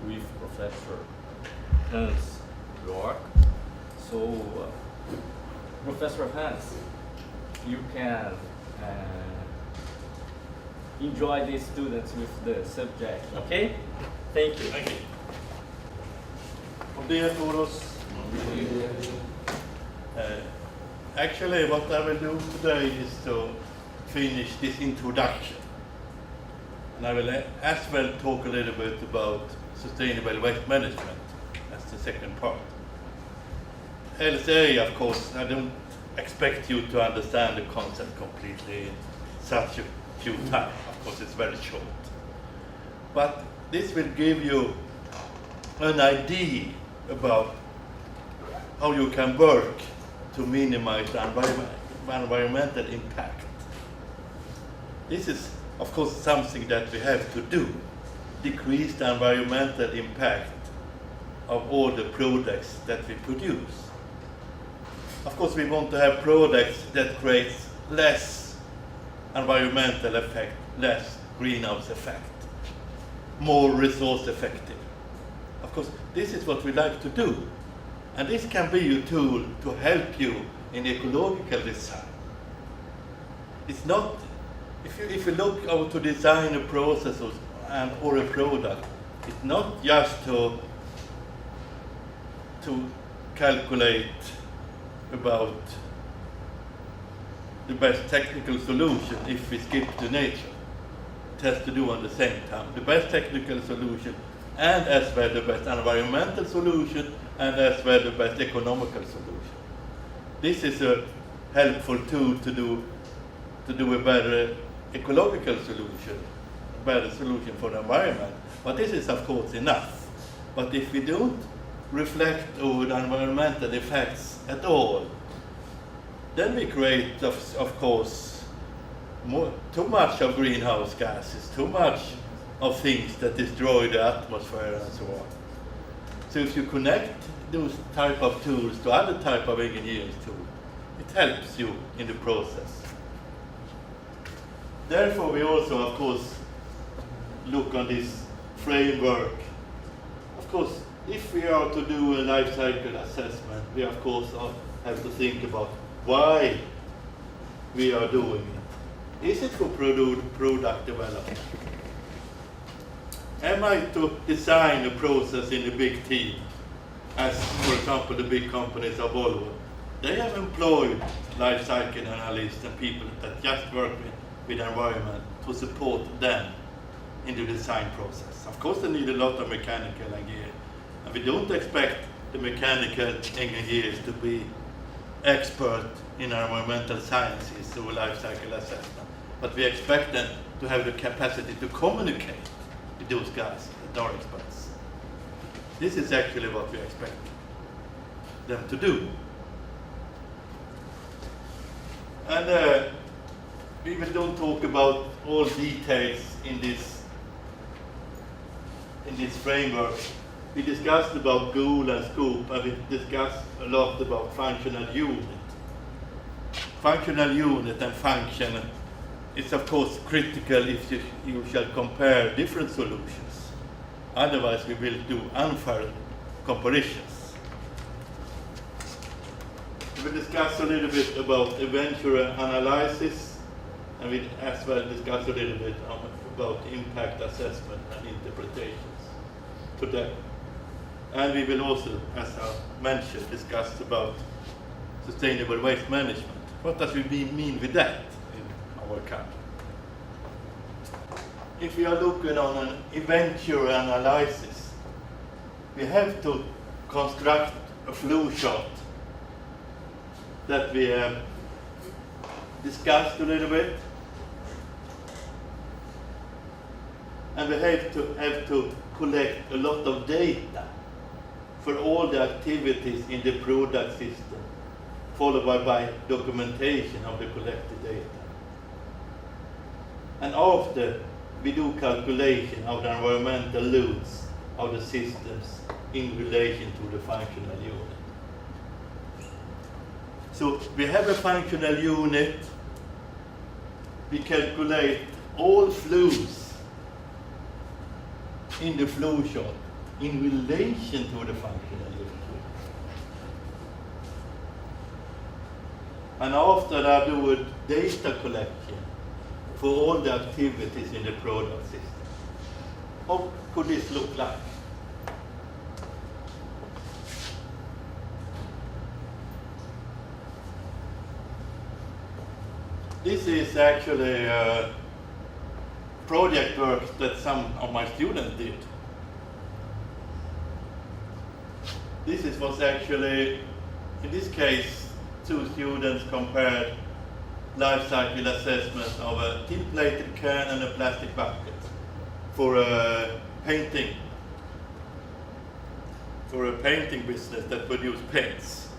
with Professor Hans Björk. So, Professor Hans, you can enjoy the students with the subject, okay? Thank you. Thank you. Dear Borås. Actually, what I will do today is to finish this introduction. And I will as well talk a little bit about sustainable waste management as the second part. LCA, of course, I don't expect you to understand the concept completely in such a few time. Of course, it's very short. But this will give you an idea about how you can work to minimize the environmental impact. This is, of course, something that we have to do, decrease the environmental impact of all the products that we produce. Of course, we want to have products that create less environmental effect, less greenhouse effect, more resource effective. Of course, this is what we like to do. And this can be a tool to help you in ecological design. It's not, if you look how to design a process or a product, it's not just to calculate about the best technical solution if we skip to nature. It has to do at the same time. The best technical solution and as well the best environmental solution and as well the best economical solution. This is a helpful tool to do a better ecological solution, a better solution for the environment. But this is of course enough. But if we don't reflect over the environmental effects at all, then we create, of course, too much of greenhouse gases, too much of things that destroy the atmosphere and so on. So if you connect those type of tools to other type of engineering tools, it helps you in the process. Therefore, we also, of course, look on this framework. Of course, if we are to do a life cycle assessment, we of course have to think about why we are doing it. Is it for product development? Am I to design a process in a big team? As, for example, the big companies of Volvo. They have employed life cycle analysts and people that just work with the environment to support them in the design process. Of course, they need a lot of mechanical engineers. And we don't expect the mechanical engineers to be expert in environmental sciences or life cycle assessment. But we expect them to have the capacity to communicate with those guys that are experts. This is actually what we expect them to do. And we don't talk about all details in this framework. We discussed about goal and scope, and we discussed a lot about functional unit. Functional unit and function is of course critical if you shall compare different solutions. Otherwise we will do unfair comparisons. We discussed a little bit about eventual analysis, and we as well discussed a little bit about impact assessment and interpretations to that. And we will also, as I mentioned, discuss about sustainable waste management. What does we mean with that in our country? If we are looking on an eventual analysis, we have to construct a flow chart that we have discussed a little bit. And we have to collect a lot of data for all the activities in the product system, followed by documentation of the collected data. And after, we do calculation of the environmental loads of the systems in relation to the functional unit. So we have a functional unit, we calculate all flows in the flow chart in relation to the functional unit. And after that, do a data collection for all the activities in the product system. How could this look like? This is actually project work that some of my students did. This was actually, in this case, 2 students compared life cycle assessment of a tin-plated can and a plastic bucket for a painting business that produce paints.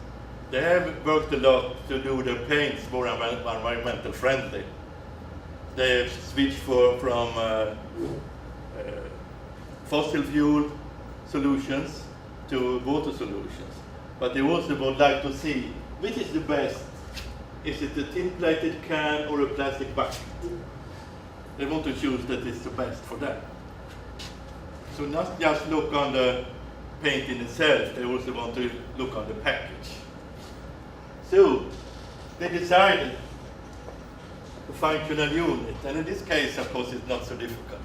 They have worked a lot to do their paints more environmental friendly. They have switched from fossil fuel solutions to water solutions. But they also would like to see which is the best. Is it a tin-plated can or a plastic bucket? They want to choose that is the best for them. So not just look on the paint in itself, they also want to look on the package. So they decided a functional unit, and in this case, of course, it's not so difficult.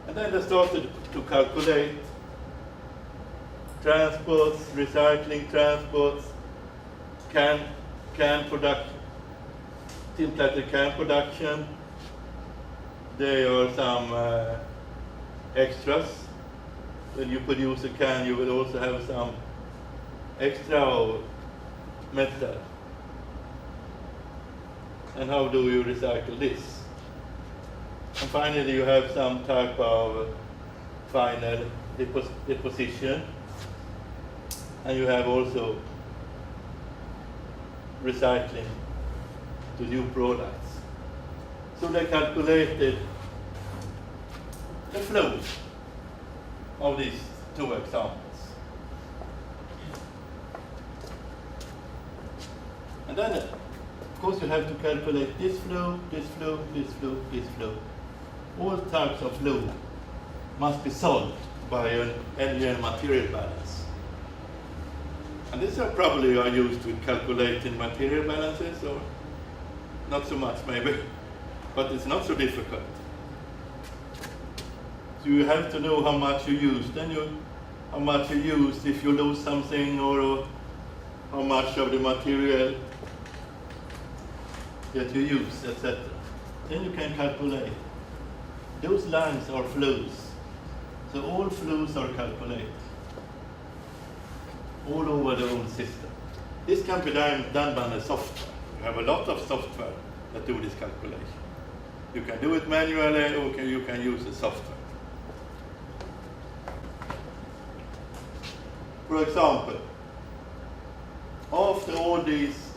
And then they started to calculate transports, recycling transports, can production, tin-plated can production. There are some extras. When you produce a can, you will also have some extra metal. And how do you recycle this? And finally, you have some type of final deposition, and you have also recycling to new products. So they calculated the flows of these 2 examples. And then, of course, you have to calculate this flow, this flow, this flow, this flow. All types of flow must be solved by an energy and material balance. And this probably are used with calculating material balances, or not so much maybe, but it's not so difficult. So you have to know how much you use, how much you use if you lose something, or how much of the material that you use, etc. Then you can calculate. Those lines are flows. So all flows are calculated all over the whole system. This can be done by the software. You have a lot of software that do this calculation. You can do it manually, or you can use the software. For example, after all these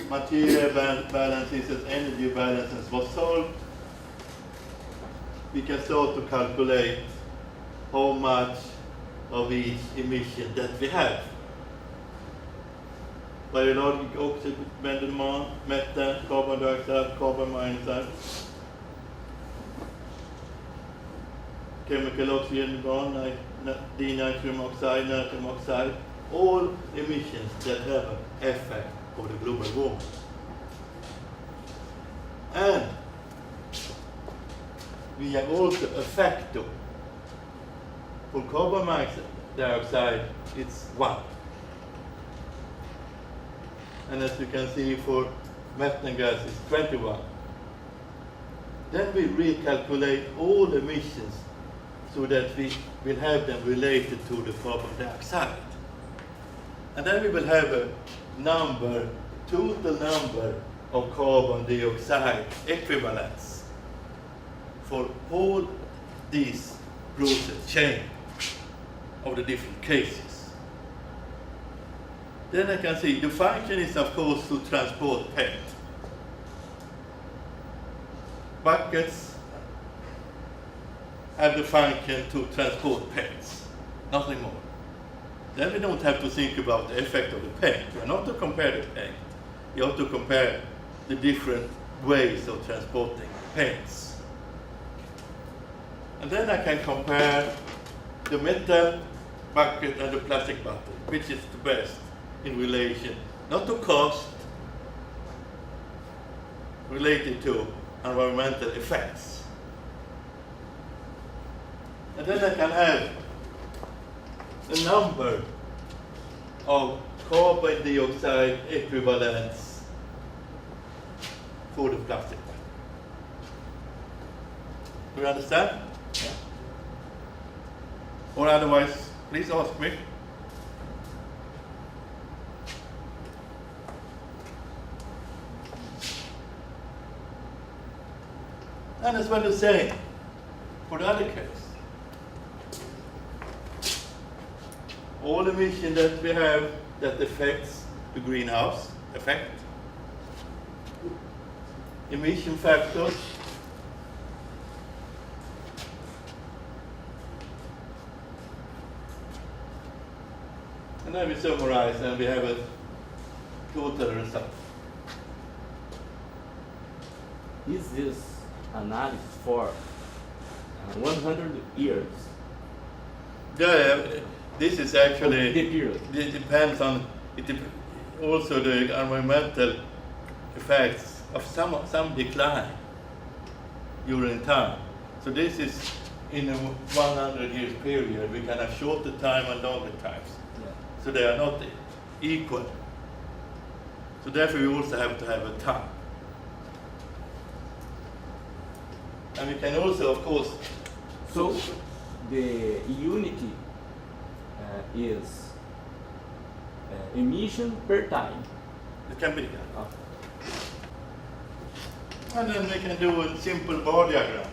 material balances and energy balances was solved, we can start to calculate how much of each emission that we have. Biologic oxygen, methane, carbon dioxide, carbon monoxide, chemical oxygen bond, dinitrium oxide, nitrogen oxide, all emissions that have an effect on the global warming. And we have also a factor. For carbon dioxide, it's 1. And as you can see, for methane gas, it's 21. Then we recalculate all emissions so that we will have them related to the carbon dioxide. And then we will have a number, total number of carbon dioxide equivalents for all these process chain of the different cases. Then I can see the function is, of course, to transport paint. Buckets have the function to transport paints, nothing more. Then we don't have to think about the effect of the paint. We are not to compare the paint. We have to compare the different ways of transporting paints. And then I can compare the metal bucket and the plastic bucket, which is the best in relation, not to cost, related to environmental effects. And then I can have the number of carbon dioxide equivalents for the plastic bucket. Do you understand? Yeah. Or otherwise, please ask me. And as well as saying, for the other case, all emission that we have that affects the greenhouse effect, emission factors, and then we summarize and we have a total result. Is this analysis for 100 years? Yeah, this is actually, The period. it depends on, also the environmental effects of some decline during time. So this is in a 100 years period. We can have shorter time and longer times. Yeah. So they are not equal. So therefore we also have to have a time. And we can also, of course, So the unity is emission per time. it can be done. Oh. And then we can do a simple bar diagram.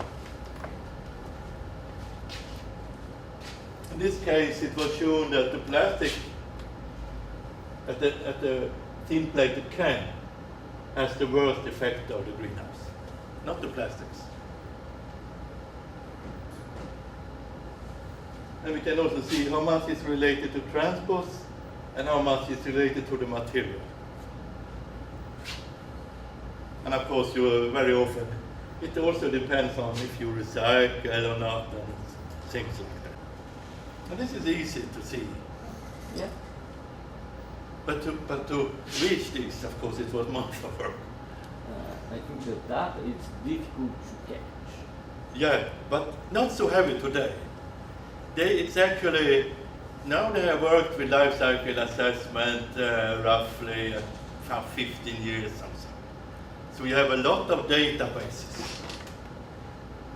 In this case, it was shown that the plastic at the thin plated can has the worst effect of the greenhouse, not the plastics. And we can also see how much is related to transports and how much is related to the material. And of course, you very often, it also depends on if you recycle or not and things like that. And this is easy to see. Yeah. But to reach this, of course, it was months of work. I think the data is difficult to catch. Yeah, but not so heavy today. It's actually, now they have worked with life cycle assessment roughly for 15 years or something. So we have a lot of databases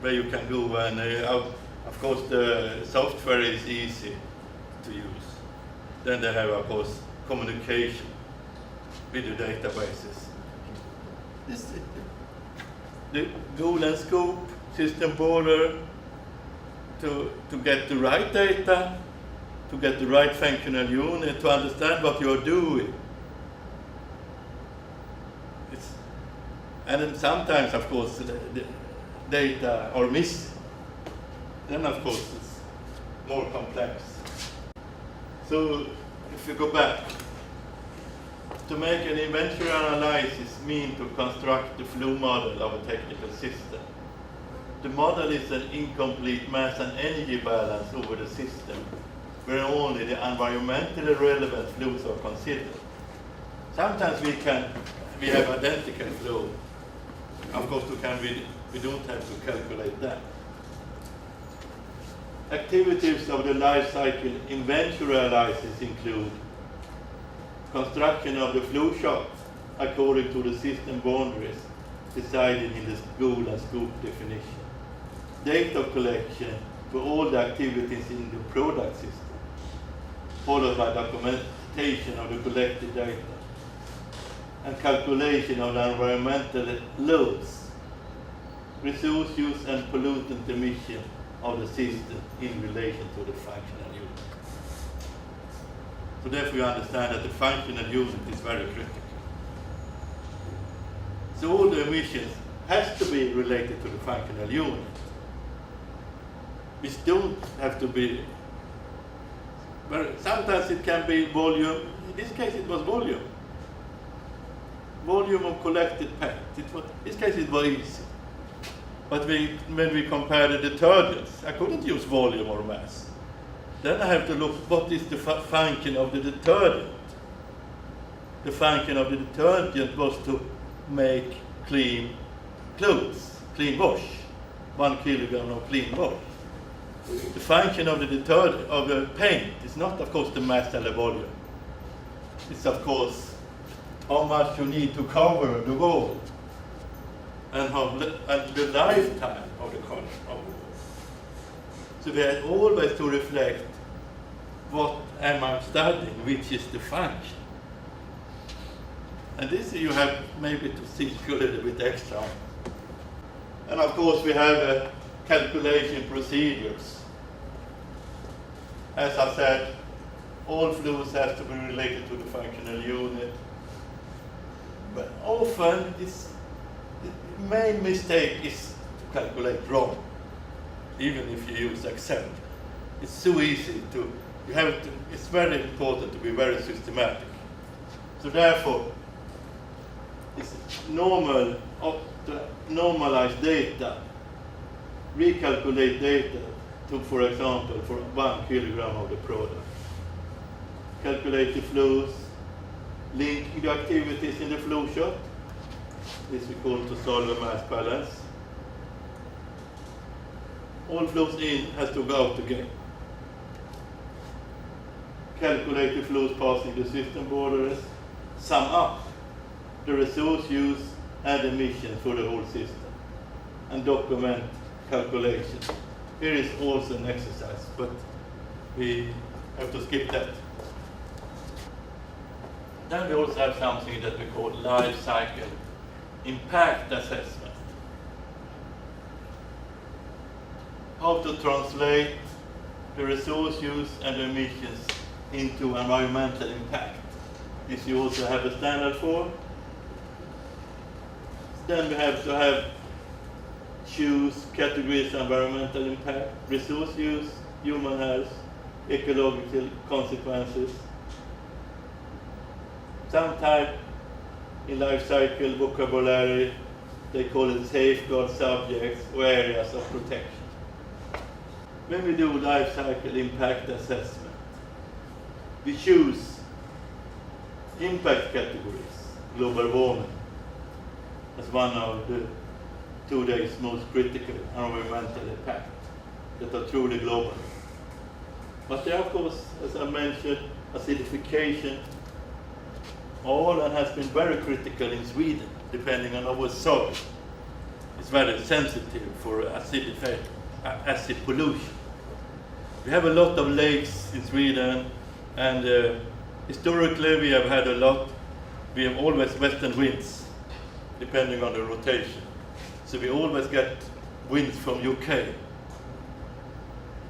where you can go and, of course, the software is easy to use. Then they have, of course, communication with the databases. The goal and scope, system border, to get the right data, to get the right functional unit, to understand what you're doing. And then sometimes, of course, the data are missing. Then, of course, it's more complex. So, if you go back, to make an inventory analysis means to construct the flow model of a technical system. The model is an incomplete mass and energy balance over the system, where only the environmentally relevant flows are considered. Sometimes we have identical flow. Of course, we don't have to calculate that. Activities of the life cycle inventory analysis include construction of the flow chart according to the system boundaries decided in the goal and scope definition. Data collection for all the activities in the product system, followed by documentation of the collected data, and calculation of the environmental loads, resource use and pollutant emission of the system in relation to the functional unit. So therefore you understand that the functional unit is very critical. So all the emissions has to be related to the functional unit. Which don't have to be, but sometimes it can be volume. In this case it was volume. Volume of collected paint. In this case it was easy. But when we compare the detergents, I couldn't use volume or mass. Then I have to look what is the function of the detergent. The function of the detergent was to make clean clothes, clean wash, 1 kilogram of clean wash. The function of the detergent, of the paint, is not, of course, the mass and the volume. It's, of course, how much you need to cover the wall and the lifetime of the color of the wall. So we have always to reflect what am I studying, which is the function. And this you have maybe to think a little bit extra. And of course we have calculation procedures. As I said, all fluids have to be related to the functional unit. But often the main mistake is to calculate wrong, even if you use Excel. It's so easy to, it's very important to be very systematic. So therefore, it's normal to normalize data, recalculate data to, for example, for 1 kilogram of the product. Calculate the flows, link the activities in the flow chart. This we call to solve a mass balance. All flows in has to go out again. Calculate the flows passing the system borders. Sum up the resource use and emissions for the whole system. And document calculation. Here is also an exercise, but we have to skip that. Then we also have something that we call life cycle impact assessment. How to translate the resource use and emissions into environmental impact. This you also have a standard for. Then we have to choose categories: environmental impact, resource use, human health, ecological consequences. Sometimes in life cycle vocabulary, they call it safeguard subjects or areas of protection. When we do life cycle impact assessment, we choose impact categories, global warming, as one of the today's most critical environmental impact that are truly global. But there are, of course, as I mentioned, acidification, all and has been very critical in Sweden, depending on our soil. It's very sensitive for acid pollution. We have a lot of lakes in Sweden, and historically we have had we have always western winds, depending on the rotation. So we always get winds from UK.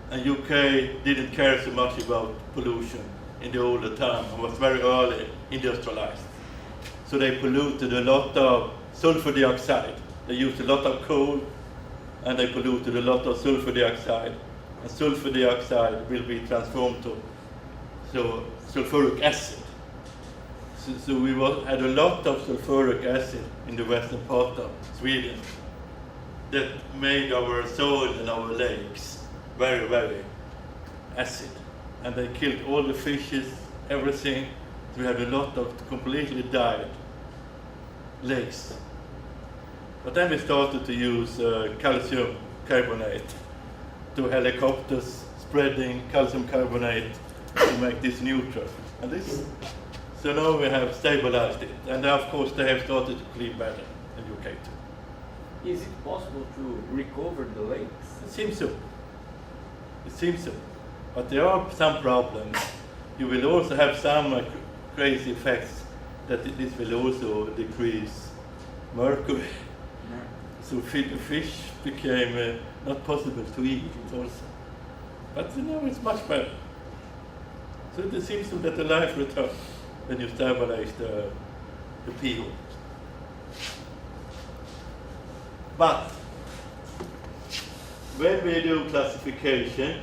And UK didn't care so much about pollution in the older time and was very early industrialized. So they polluted a lot of sulfur dioxide. They used a lot of coal and they polluted a lot of sulfur dioxide. And sulfur dioxide will be transformed to sulfuric acid. So we had a lot of sulfuric acid in the western part of Sweden that made our soil and our lakes very, very acid. And they killed all the fishes, everything. We had a lot of completely died lakes. But then we started to use calcium carbonate to helicopters spreading calcium carbonate to make this neutral. And this, so now we have stabilized it. And of course they have started to clean better in UK too. Is it possible to recover the lakes? It seems so. It seems so. But there are some problems. You will also have some crazy effects that this will also decrease mercury. So the fish became not possible to eat also. But it's much better. So it seems that the life returns when you stabilize the pH. But when we do classification,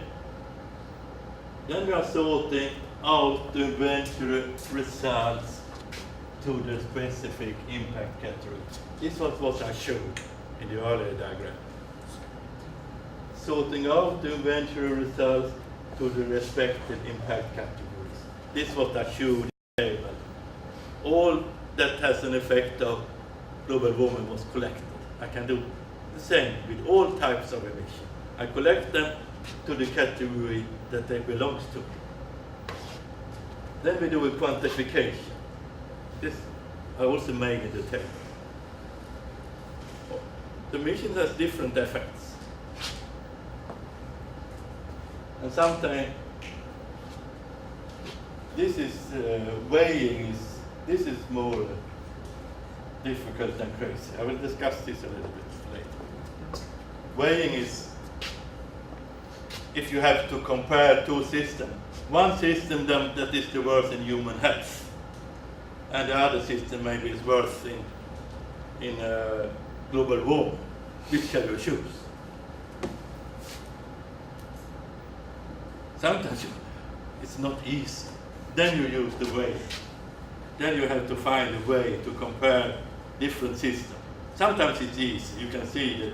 then we are sorting out the eventual results to the specific impact category. This was what I showed in the earlier diagram. sorting out the eventual results to the respective impact categories. This is what I showed in the table. All that has an effect of global warming was collected. I can do the same with all types of emission. I collect them to the category that they belong to. Then we do a quantification. This I also made in the table. The emission has different effects. And sometimes this is weighing this is more difficult than crazy. I will discuss this a little bit later. Weighing is if you have to compare two systems. One system that is the worst in human health, and the other system maybe is worse in global warming. Which shall you choose? Sometimes it's not easy. Then you use the weight. Then you have to find a way to compare different systems. Sometimes it's easy. You can see that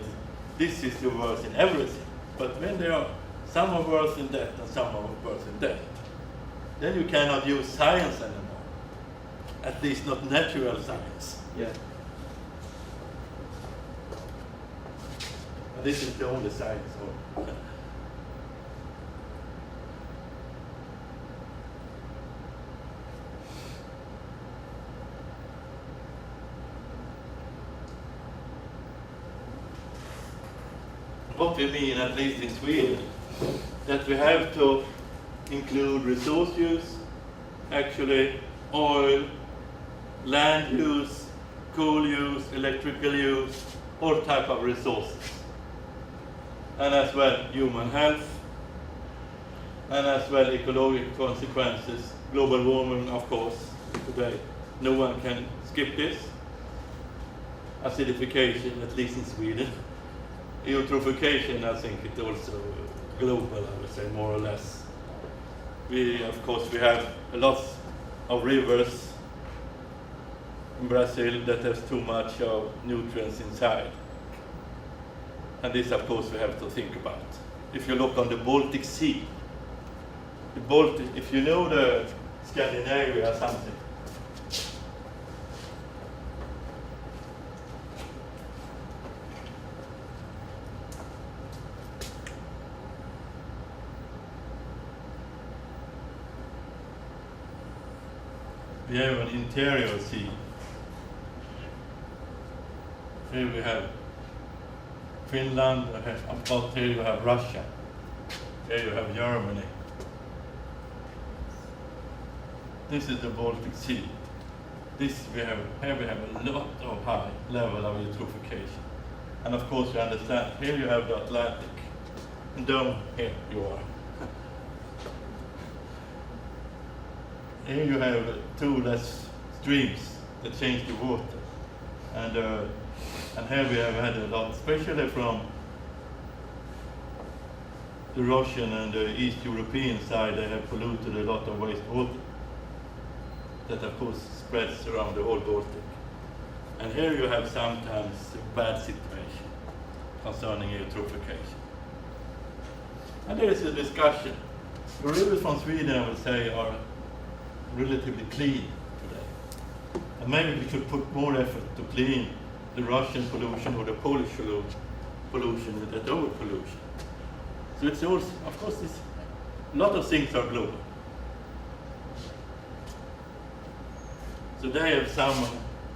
this is the worst in everything. But when there are some are worse in that and some are worse in that, then you cannot use science anymore. At least not natural science. Yeah. This is the only science. What we mean, at least in Sweden, that we have to include resource use, actually oil, land use, coal use, electrical use, all type of resources. And as well human health, and as well ecological consequences, global warming, of course, today. No one can skip this. Acidification, at least in Sweden. Eutrophication, I think it's also global, I would say, more or less. Of course, we have a lot of rivers in Brazil that has too much of nutrients inside. And this, of course, we have to think about. If you look on the Baltic Sea, if you know the Scandinavia or something, we have an interior sea. Here we have Finland, about here you have Russia, here you have Germany. This is the Baltic Sea. Here we have a lot of high level of eutrophication. And of course you understand, here you have the Atlantic, and down here you are. Here you have two less streams that change the water. And here we have had a lot, especially from the Russian and the East European side, they have polluted a lot of wastewater that of course spreads around the whole Baltic. And here you have sometimes a bad situation concerning eutrophication. And there is a discussion. The rivers from Sweden, I would say, are relatively clean today. And maybe we should put more effort to clean the Russian pollution or the Polish pollution with that overpollution. So it's also, of course, a lot of things are global. So they have some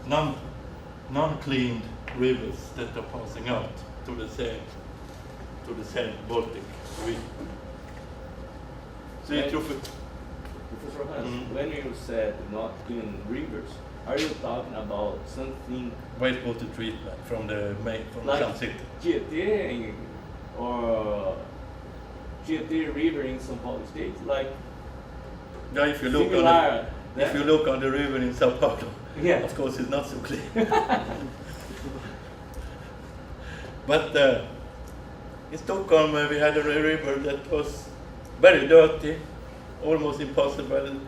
non-cleaned rivers that are passing out to the same Baltic region. So Professor Hans, when you said not clean rivers, are you talking about something wastewater treatment from like some city? ECT or ECT river in São Paulo state, like Yeah, if you look on the river in Sao Paulo, yeah, of course it's not so clean. But in Stockholm we had a river that was very dirty, almost impossible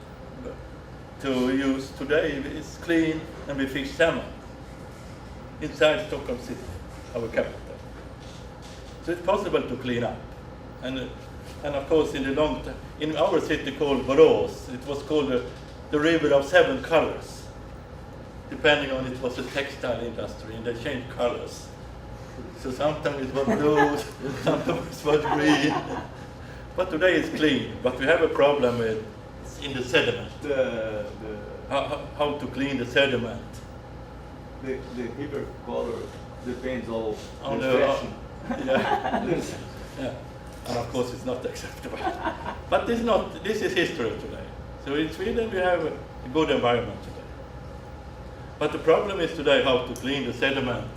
to use. Today it's clean and we fish salmon inside Stockholm city, our capital. So it's possible to clean up. And of course, in the long term, in our city called Borås, it was called the river of 7 colors. Depending on it was a textile industry, and they changed colors. So sometimes it was blue, sometimes it was green. But today it's clean. But we have a problem with in the sediment. How to clean the sediment? The river color depends on the the fashion. Yeah. And of course it's not acceptable. But this is history today. So in Sweden we have a good environment today. But the problem is today how to clean the sediment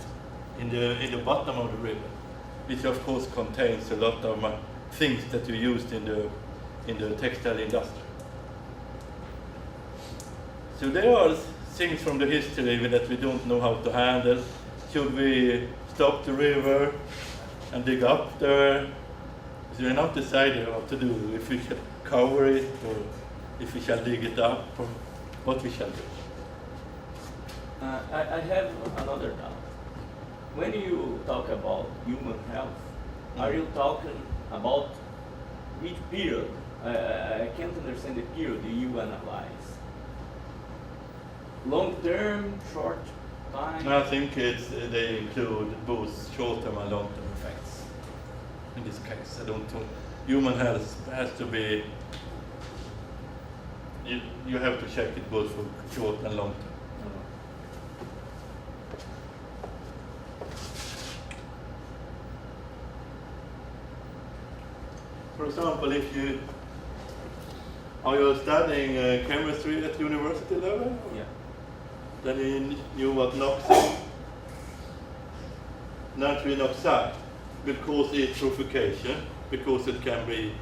in the bottom of the river, which of course contains a lot of things that you used in the textile industry. So there are things from the history that we don't know how to handle. Should we stop the river and dig up there? So we're not decided what to do, if we shall cover it or if we shall dig it up or what we shall do. I have another doubt. When you talk about human health, are you talking about which period? I can't understand the period you analyze. Long term, short time? I think they include both short-term and long-term effects. In this case, I don't think human health has to be. You have to check it both for short and long term. For example, if you are studying chemistry at university level, Yeah. then you knew what NOx is. Nitrogen oxide will cause eutrophication because it can be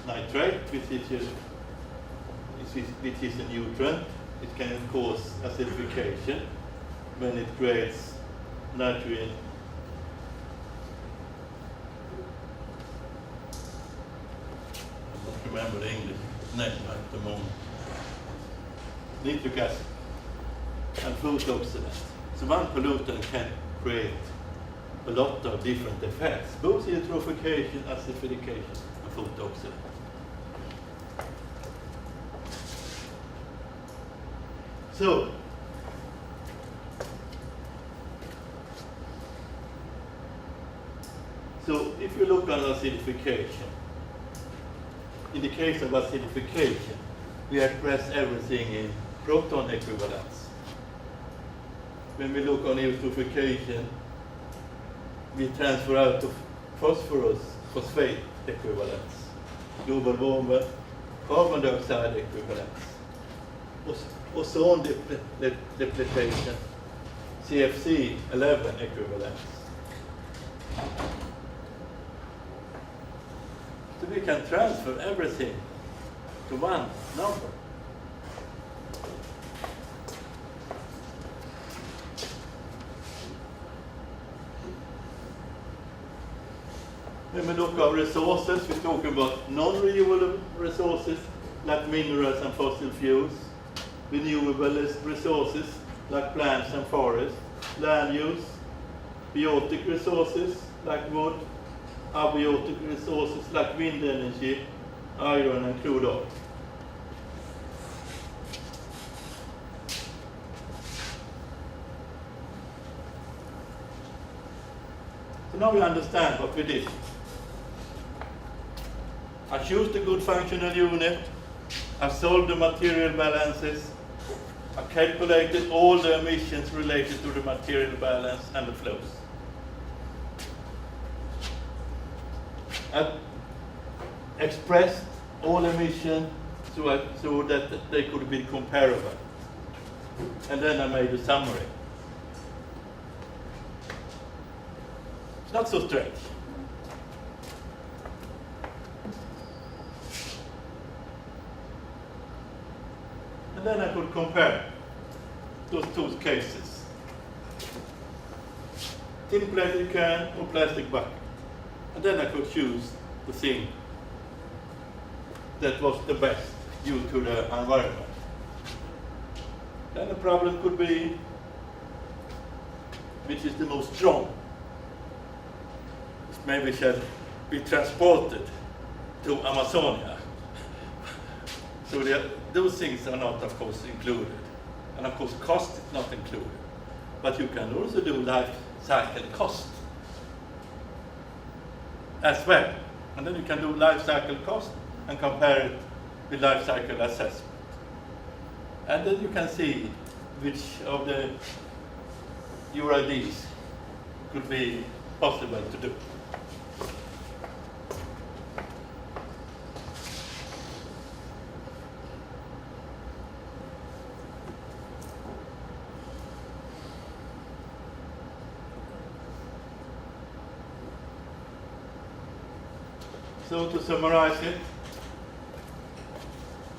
nitrate, which is a nutrient. It can cause acidification when it creates nitrogen. I don't remember the English name at the moment. Nitric acid and food oxidant. So one pollutant can create a lot of different effects, both eutrophication, acidification, and food oxidant. So if you look on acidification, in the case of acidification, we express everything in proton equivalents. When we look on eutrophication, we transfer out of phosphate equivalents, global warming, carbon dioxide equivalents, ozone depletion, CFC 11 equivalents. So we can transfer everything to one number. When we look at resources, we talk about non-renewable resources like minerals and fossil fuels, renewable resources like plants and forests, land use, biotic resources like wood, abiotic resources like wind energy, iron and crude oil. So now we understand what we did. I chose the good functional unit, I solved the material balances, I calculated all the emissions related to the material balance and the flows. I expressed all emissions so that they could be comparable. And then I made a summary. It's not so strange. And then I could compare those two cases. Tin plastic can or plastic bucket. And then I could choose the thing that was the best due to the environment. Then the problem could be which is the most strong, maybe shall be transported to Amazonia. So those things are not, of course, included. And of course, cost is not included. But you can also do life cycle cost as well. And then you can do life cycle cost and compare it with life cycle assessment. And then you can see which of the UIDs could be possible to do. So to summarize it,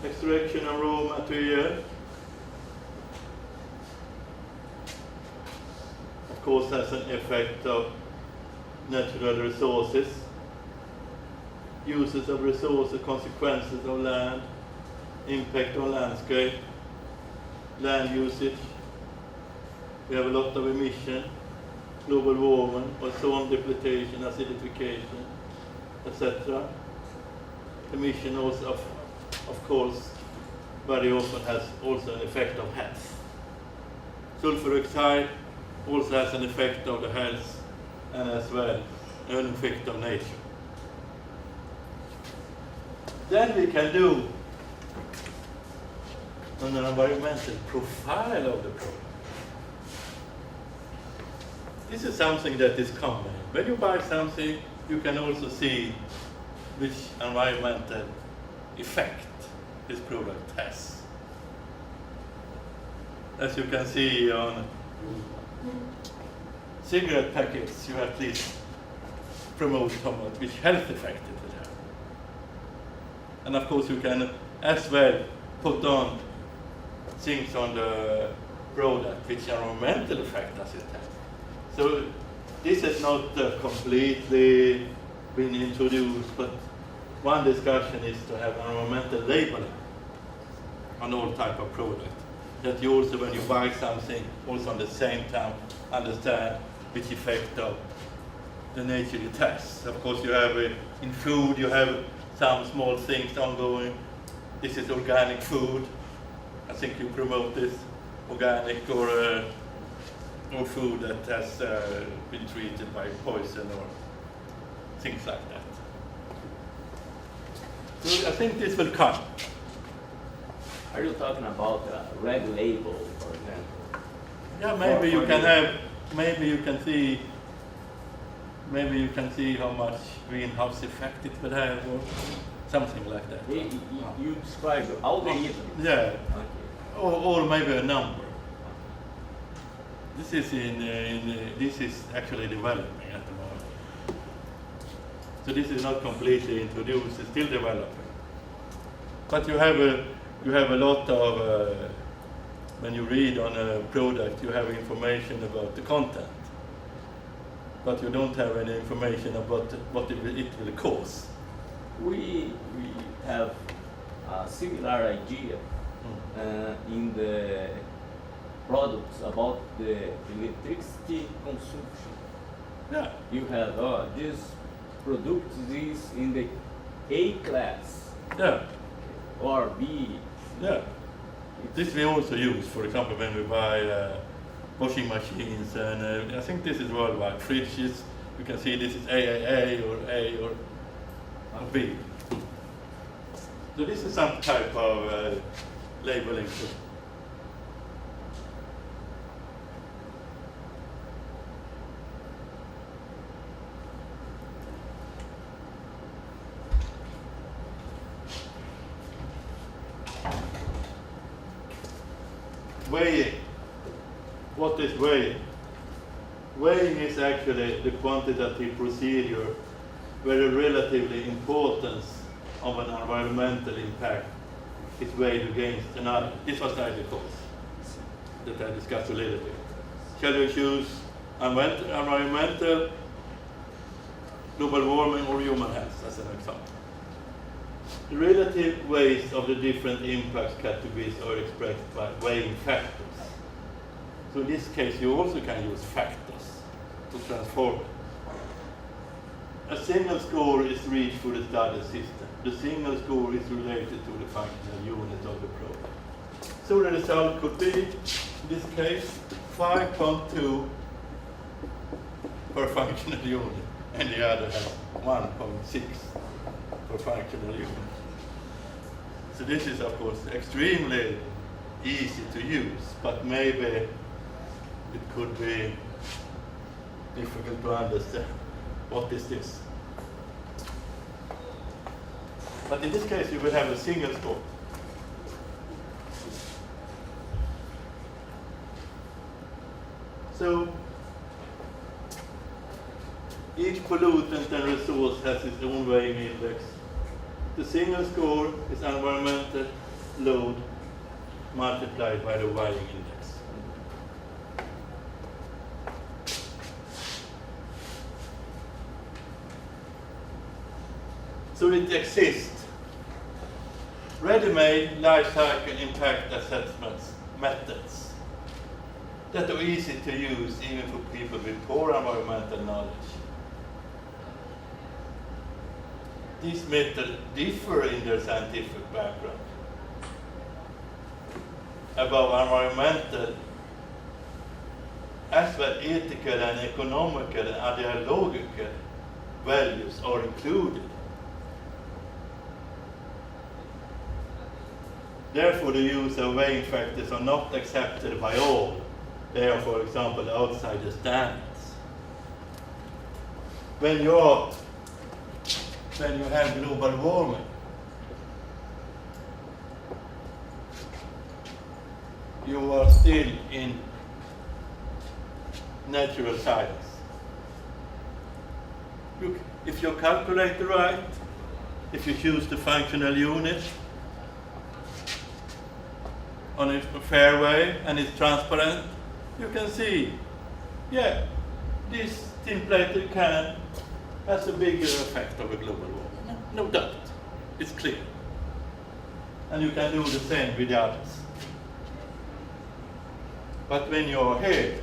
extraction of raw material, of course, has an effect of natural resources, uses of resources, consequences of land, impact on landscape, land usage. We have a lot of emission, global warming, ozone depletion, acidification, etc. Emission also, of course, very often has also an effect on health. Sulfur oxide also has an effect on the health and as well an effect on nature. Then we can do an environmental profile of the product. This is something that is common. When you buy something, you can also see which environmental effect this product has. As you can see on cigarette packets, you at least promote somewhat which health effect it will have. And of course you can as well put on things on the product, which environmental effect does it have. So this has not completely been introduced, but one discussion is to have environmental labeling on all type of product. That you also, when you buy something, also at the same time understand which effect of the nature it has. Of course, you have in food, you have some small things ongoing. This is organic food. I think you promote this organic or food that has been treated by poison or things like that. So I think this will come. Are you talking about a red label, for example? Yeah, maybe you can have, maybe you can see how much greenhouse effect it will have or something like that. You describe all the items. Yeah, Okay. or maybe a number. This is this is actually developing at the moment. So this is not completely introduced; it's still developing. But you have a lot of when you read on a product, you have information about the content, but you don't have any information about what it will cost. We have a similar idea in the products about the electricity consumption. Yeah. You have this product is in the A class Yeah. or B. Yeah. This we also use, for example, when we buy washing machines, and I think this is worldwide. Fridges, you can see this is AAA or A or B. So this is some type of labeling. Weighing. What is weighing? Weighing is actually the quantitative procedure where the relative importance of an environmental impact is weighed against another. This was the course that I discussed a little bit. Shall you choose environmental, global warming, or human health as an example? The relative weights of the different impact categories are expressed by weighing factors. So in this case, you also can use factors. transformed. A single score is reached for the study system. The single score is related to the functional unit of the program. So the result could be, in this case, 5.2 per functional unit, and the other has 1.6 per functional unit. So this is, of course, extremely easy to use, but maybe it could be difficult to understand. What is this? But in this case, you will have a single score. So each pollutant and resource has its own weighing index. The single score is environmental load multiplied by the weighing index. So it exists. Ready-made life cycle impact assessments methods that are easy to use even for people with poor environmental knowledge. These methods differ in their scientific background about environmental as well ethical and economical and ideological values are included. Therefore, the use of weighing factors are not accepted by all. They are, for example, outside the standards. When you have global warming, you are still in natural science. If you calculate right, if you choose the functional unit on a fair way and it's transparent, you can see, yeah, this tin-plated can has a bigger effect of a global warming. No doubt, it's clear. And you can do the same with the others. But when you are here,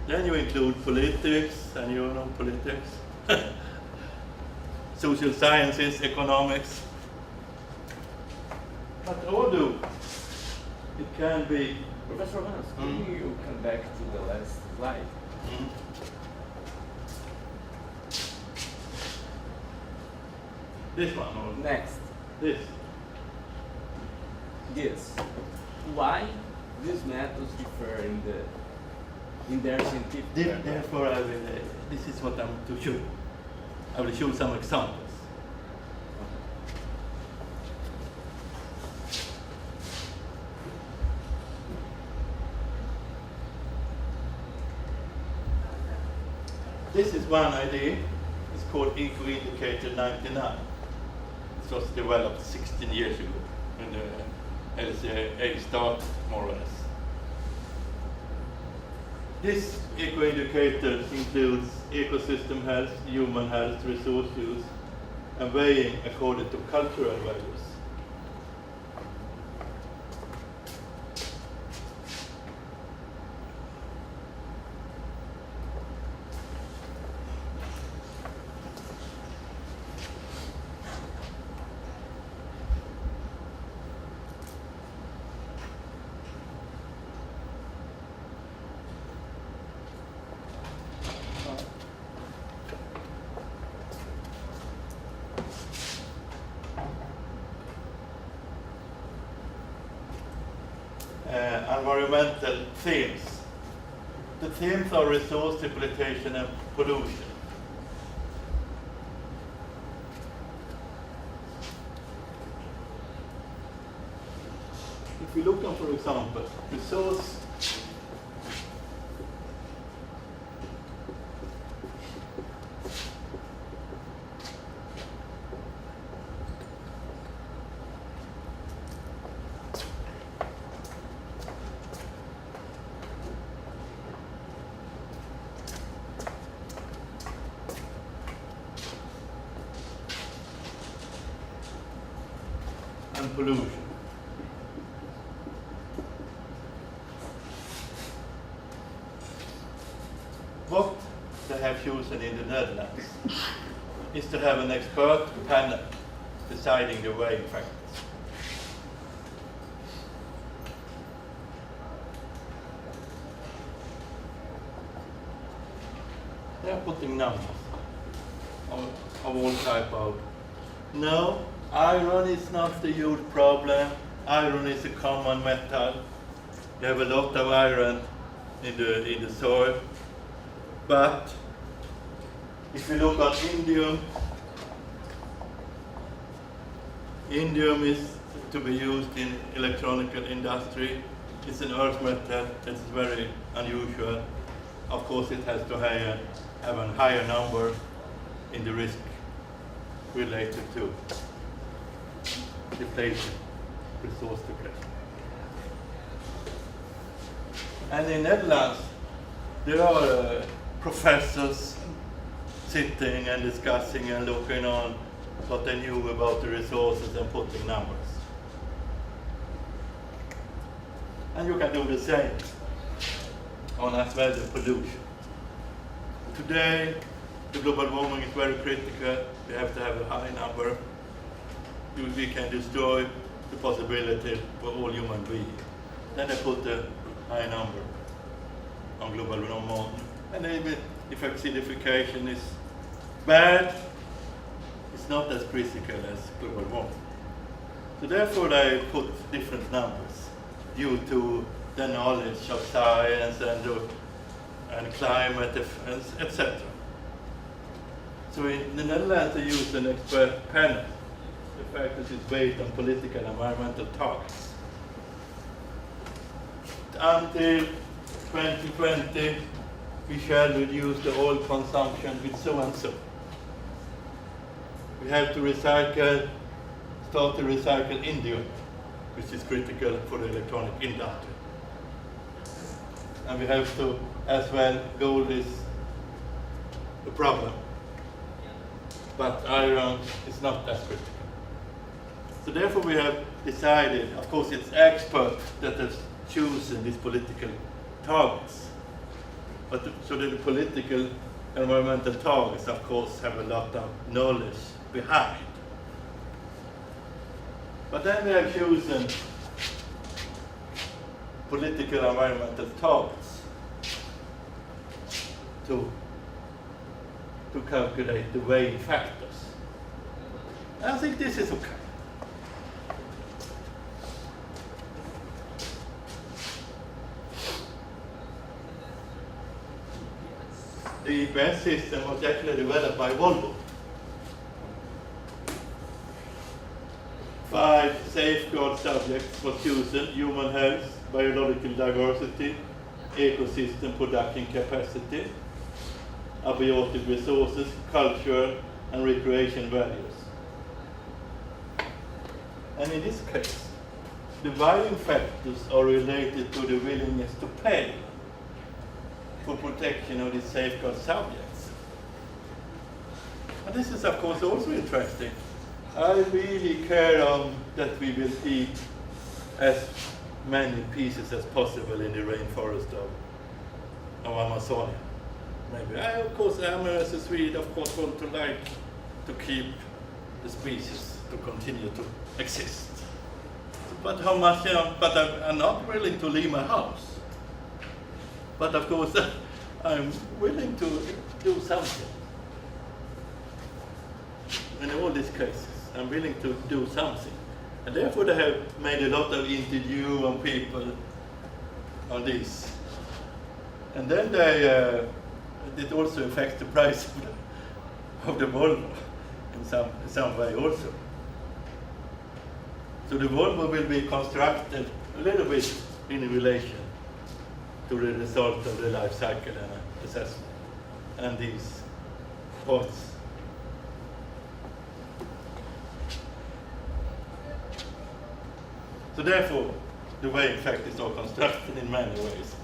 then you include politics, and you know politics, social sciences, economics. But although it can be... Professor Hans, can you come back to the last slide? This one or Next. this? Yes. Why these methods differ in their scientific background? Therefore, this is what I'm to show. I will show some examples. This is one idea. It's called Eco Indicator 99. It was developed 16 years ago when the LCA started, more or less. This eco indicator includes ecosystem health, human health, resource use, and weighing according to cultural values. Environmental themes. The themes are resource depletion and pollution. If we look on, for example, resource and pollution. What I have chosen in the Netherlands is to have an expert panel deciding the weighing factors. They are putting numbers of all type of. No, iron is not the huge problem. Iron is a common metal. You have a lot of iron in the soil. But if you look at indium is to be used in electronic industry. It's an earth metal. It's very unusual. Of course, it has to have a higher number in the risk related to depletion, resource depletion. And in Netherlands, there are professors sitting and discussing and looking on what they knew about the resources and putting numbers. And you can do the same on as well the pollution. Today, the global warming is very critical. We have to have a high number. We can destroy the possibility for all human beings. Then they put a high number on global warming. And even if acidification is bad, it's not as critical as global warming. So therefore they put different numbers due to the knowledge of science and climate, etc. So in the Netherlands they use an expert panel. The fact that it's based on political and environmental targets. Until 2020, we shall reduce the oil consumption with so and so. We have to start to recycle indium, which is critical for the electronic industry. And we have to, as well, gold is a problem, but iron is not as critical. So therefore we have decided, of course it's experts that have chosen these political targets, but so the political environmental targets, of course, have a lot of knowledge behind. But then we have chosen political environmental targets to calculate the weighing factors. I think this is okay. The EPS system was actually developed by Volvo. 5 safeguard subjects were chosen: human health, biological diversity, ecosystem production capacity, abiotic resources, culture, and recreation values. And in this case, the weighing factors are related to the willingness to pay for protection of these safeguard subjects. And this is, of course, also interesting. I really care that we will keep as many pieces as possible in the rainforest of Amazonia. Maybe. Of course, as a Swede, of course, want to like to keep the species to continue to exist. But how much? But I'm not willing to leave my house. But of course, I'm willing to do something. In all these cases, I'm willing to do something. And therefore they have made a lot of interviews on people on this. And then it also affects the price of the Volvo in some way also. So the Volvo will be constructed a little bit in relation to the result of the life cycle and assessment and these points. So therefore, the weighing factors are constructed in many ways.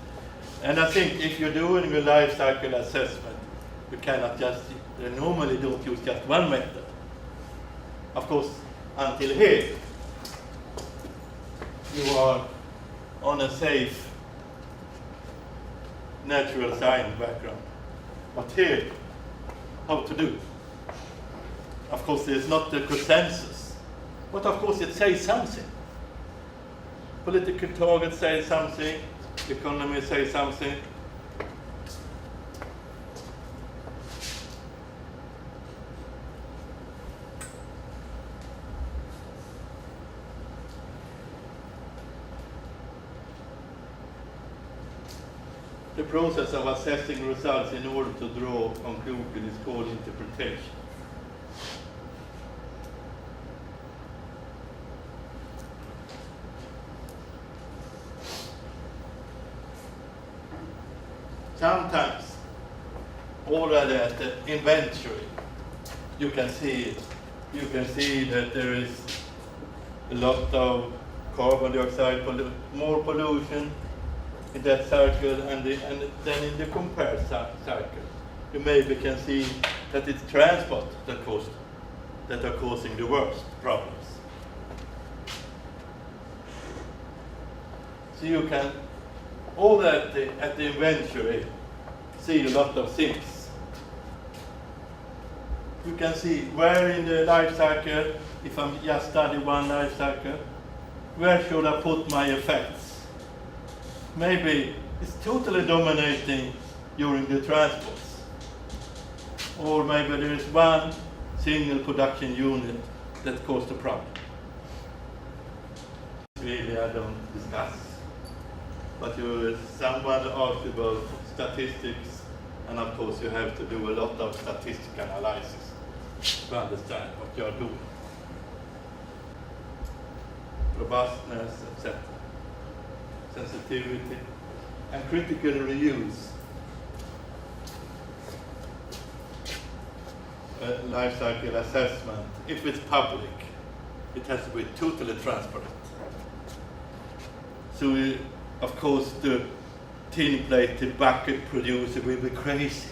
And I think if you're doing a life cycle assessment, you cannot just, they normally don't use just one method. Of course, until here, you are on a safe natural science background. But here, how to do? Of course, there's not the consensus, but of course it says something. Political targets say something, economy says something. The process of assessing results in order to draw conclusion is called interpretation. Sometimes, already at the inventory, you can see that there is a lot of carbon dioxide, more pollution in that circle, and then in the compared circle, you maybe can see that it's transport that are causing the worst problems. So you can, all at the inventory, see a lot of things. You can see where in the life cycle, if I'm just studying one life cycle, where should I put my effects? Maybe it's totally dominating during the transports. Or maybe there is one single production unit that caused the problem. Really, I don't discuss. But someone asked about statistics, and of course you have to do a lot of statistical analysis to understand what you're doing. Robustness, etc. Sensitivity, and critical reuse. Life cycle assessment, if it's public, it has to be totally transparent. So of course the tin plate, the bucket producer will be crazy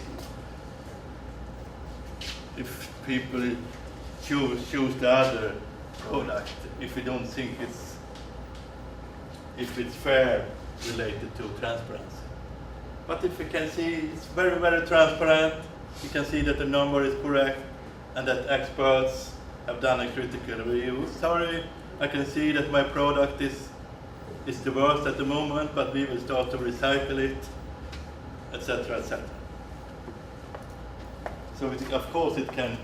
if people choose the other product if we don't think if it's fair related to transparency. But if we can see it's very, very transparent, you can see that the number is correct and that experts have done a critical review. Sorry, I can see that my product is the worst at the moment, but we will start to recycle it, etc., etc. So of course it can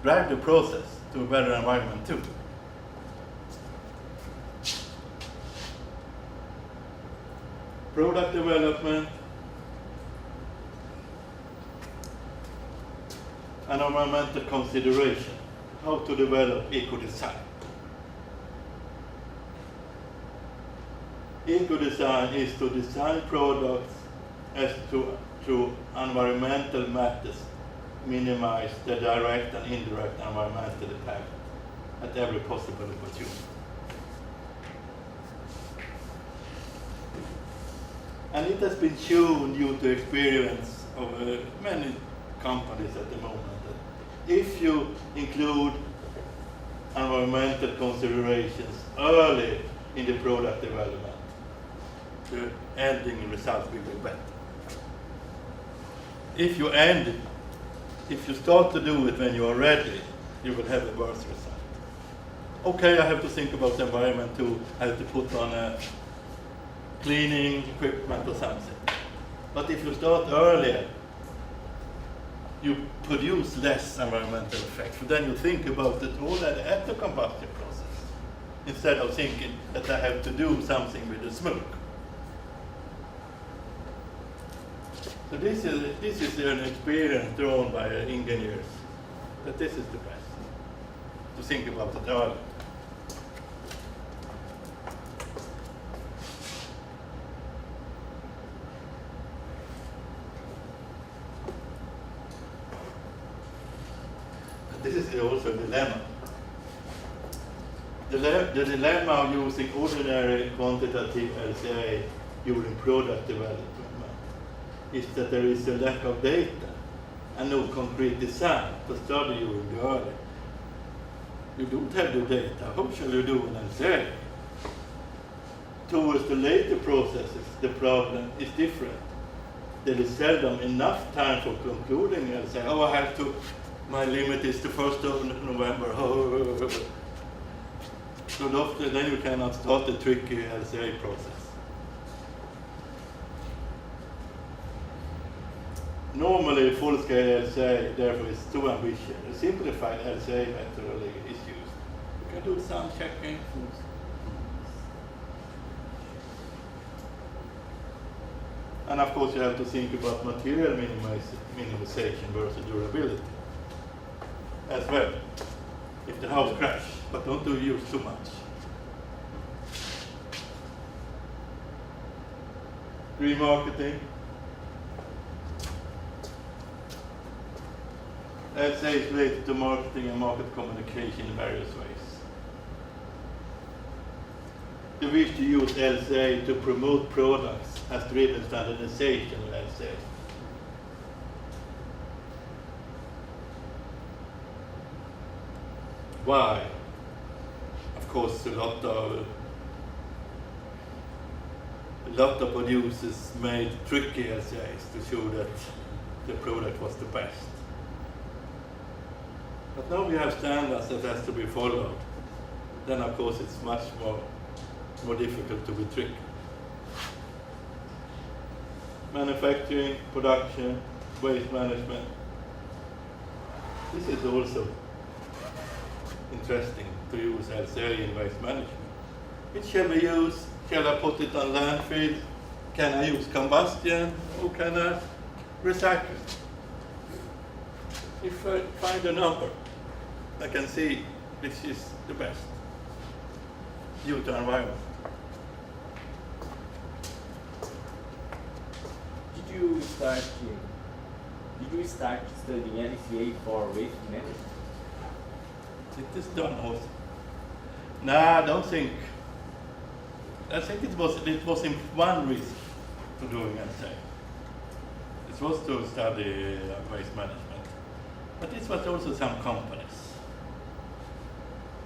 drive the process to a better environment too. Product development, and environmental consideration, how to develop eco-design. Eco-design is to design products as through environmental matters minimize the direct and indirect environmental impact at every possible opportunity. And it has been shown due to experience of many companies at the moment that if you include environmental considerations early in the product development, the ending result will be better. If you start to do it when you are ready, you will have a worse result. Okay, I have to think about the environment too. I have to put on a cleaning equipment or something. But if you start earlier, you produce less environmental effects. So then you think about it already at the combustion process, instead of thinking that I have to do something with the smoke. So this is an experience drawn by engineers, that this is the best, to think about it early. This is also a dilemma. The dilemma of using ordinary quantitative LCA during product development is that there is a lack of data and no concrete design to study during the early. You don't have the data, how shall you do an LCA? Towards the later processes, the problem is different. there is seldom enough time for concluding and say, oh, I have to, my limit is the 1st of November. So often then you cannot start the tricky LCA process. Normally, full-scale LCA, therefore, is too ambitious. A simplified LCA methodology is used. You can do some checking. And of course, you have to think about material minimization versus durability as well. If the house crashes, but don't use too much. Remarketing. LCA is related to marketing and market communication in various ways. The wish to use LCA to promote products has driven standardization of LCA. Why? Of course, a lot of producers made tricky LCAs to show that the product was the best. But now we have standards that has to be followed. Then, of course, it's much more difficult to be tricky. Manufacturing, production, waste management. This is also interesting to use LCA in waste management. Which shall we use? Shall I put it on landfill? Can I use combustion? Or can I recycle? If I find a number, I can see which is the best due to environment. Did you start studying LCA for waste management? It is done also. No, I don't think. I think it was in one reason to doing LCA. It was to study waste management, but it was also some companies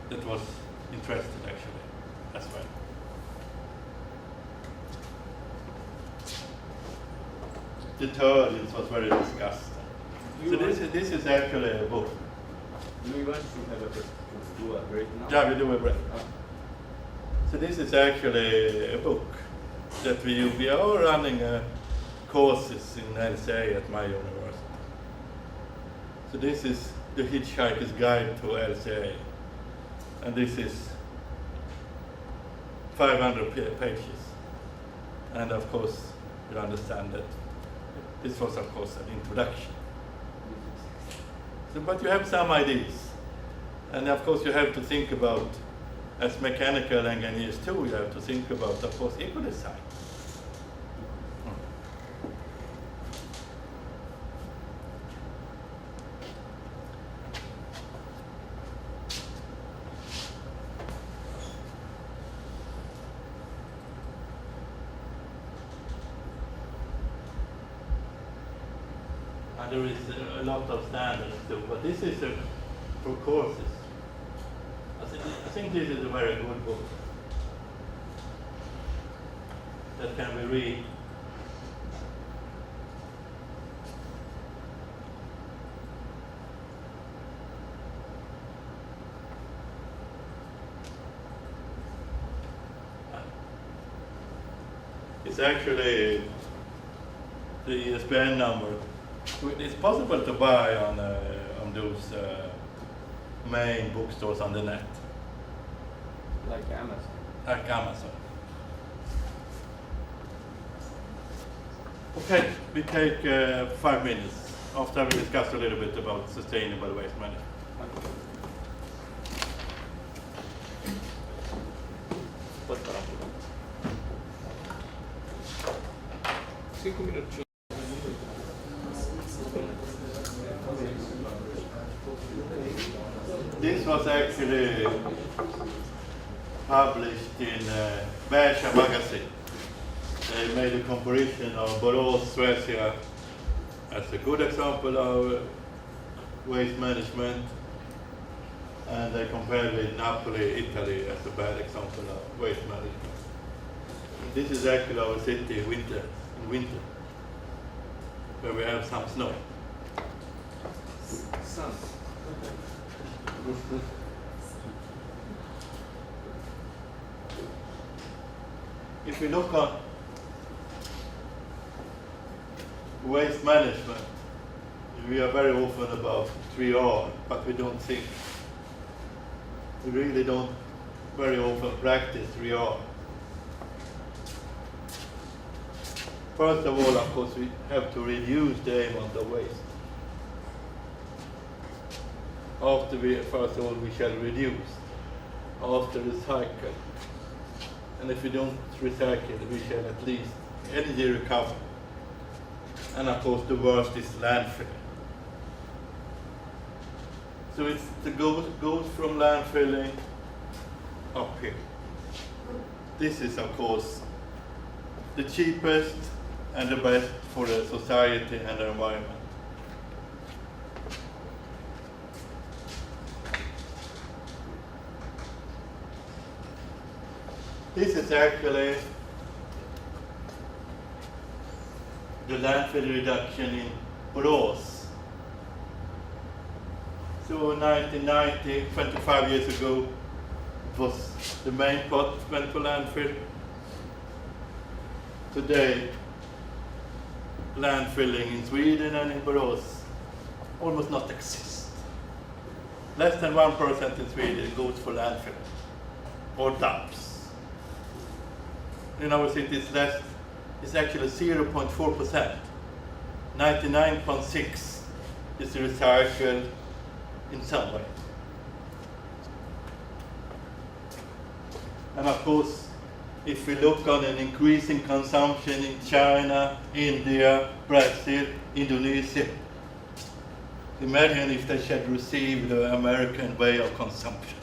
that was interested actually as well. Detergents was very discussed. So this is actually a book. Do you want to have to do a break now? Yeah, we do a break. So this is actually a book that we are running courses in LCA at my university. So this is the Hitchhiker's Guide to LCA, and this is 500 pages. And of course, you understand that this was of course an introduction. So, but you have some ideas, and of course you have to think about, as mechanical engineers too, you have to think about, of course, eco-design. And there is a lot of standards too, but this is for courses. I think this is a very good book that can be read. It's actually the ISBN number. It's possible to buy on those main bookstores on the net. Like Amazon. Like Amazon. Okay, we take 5 minutes after we discuss a little bit about sustainable waste management. This was actually published in Bacharelado magazine. They made a comparison of Borås, Suécia as a good example of waste management, and they compared with Napoli, Italy as a bad example of waste management. This is actually our city in winter. where we have some snow. Sun. If we look on waste management, we are very often about 3R, but we don't think. We really don't very often practice 3R. First of all, of course, we have to reduce the amount of waste. First of all, we shall reduce. After recycle. And if we don't recycle, we shall at least energy recover. And of course, the worst is landfill. So it's the goes from landfilling up here. This is, of course, the cheapest and the best for the society and the environment. This is actually the landfill reduction in Borås. So in 1990, 25 years ago, it was the main pot went to landfill. Today, landfilling in Sweden and in Borås almost not exist. Less than 1% in Sweden goes for landfill or dumps. In our city, it's actually 0.4%. 99.6% is recycled in some way. And of course, if we look on an increasing consumption in China, India, Brazil, Indonesia, imagine if they should receive the American way of consumption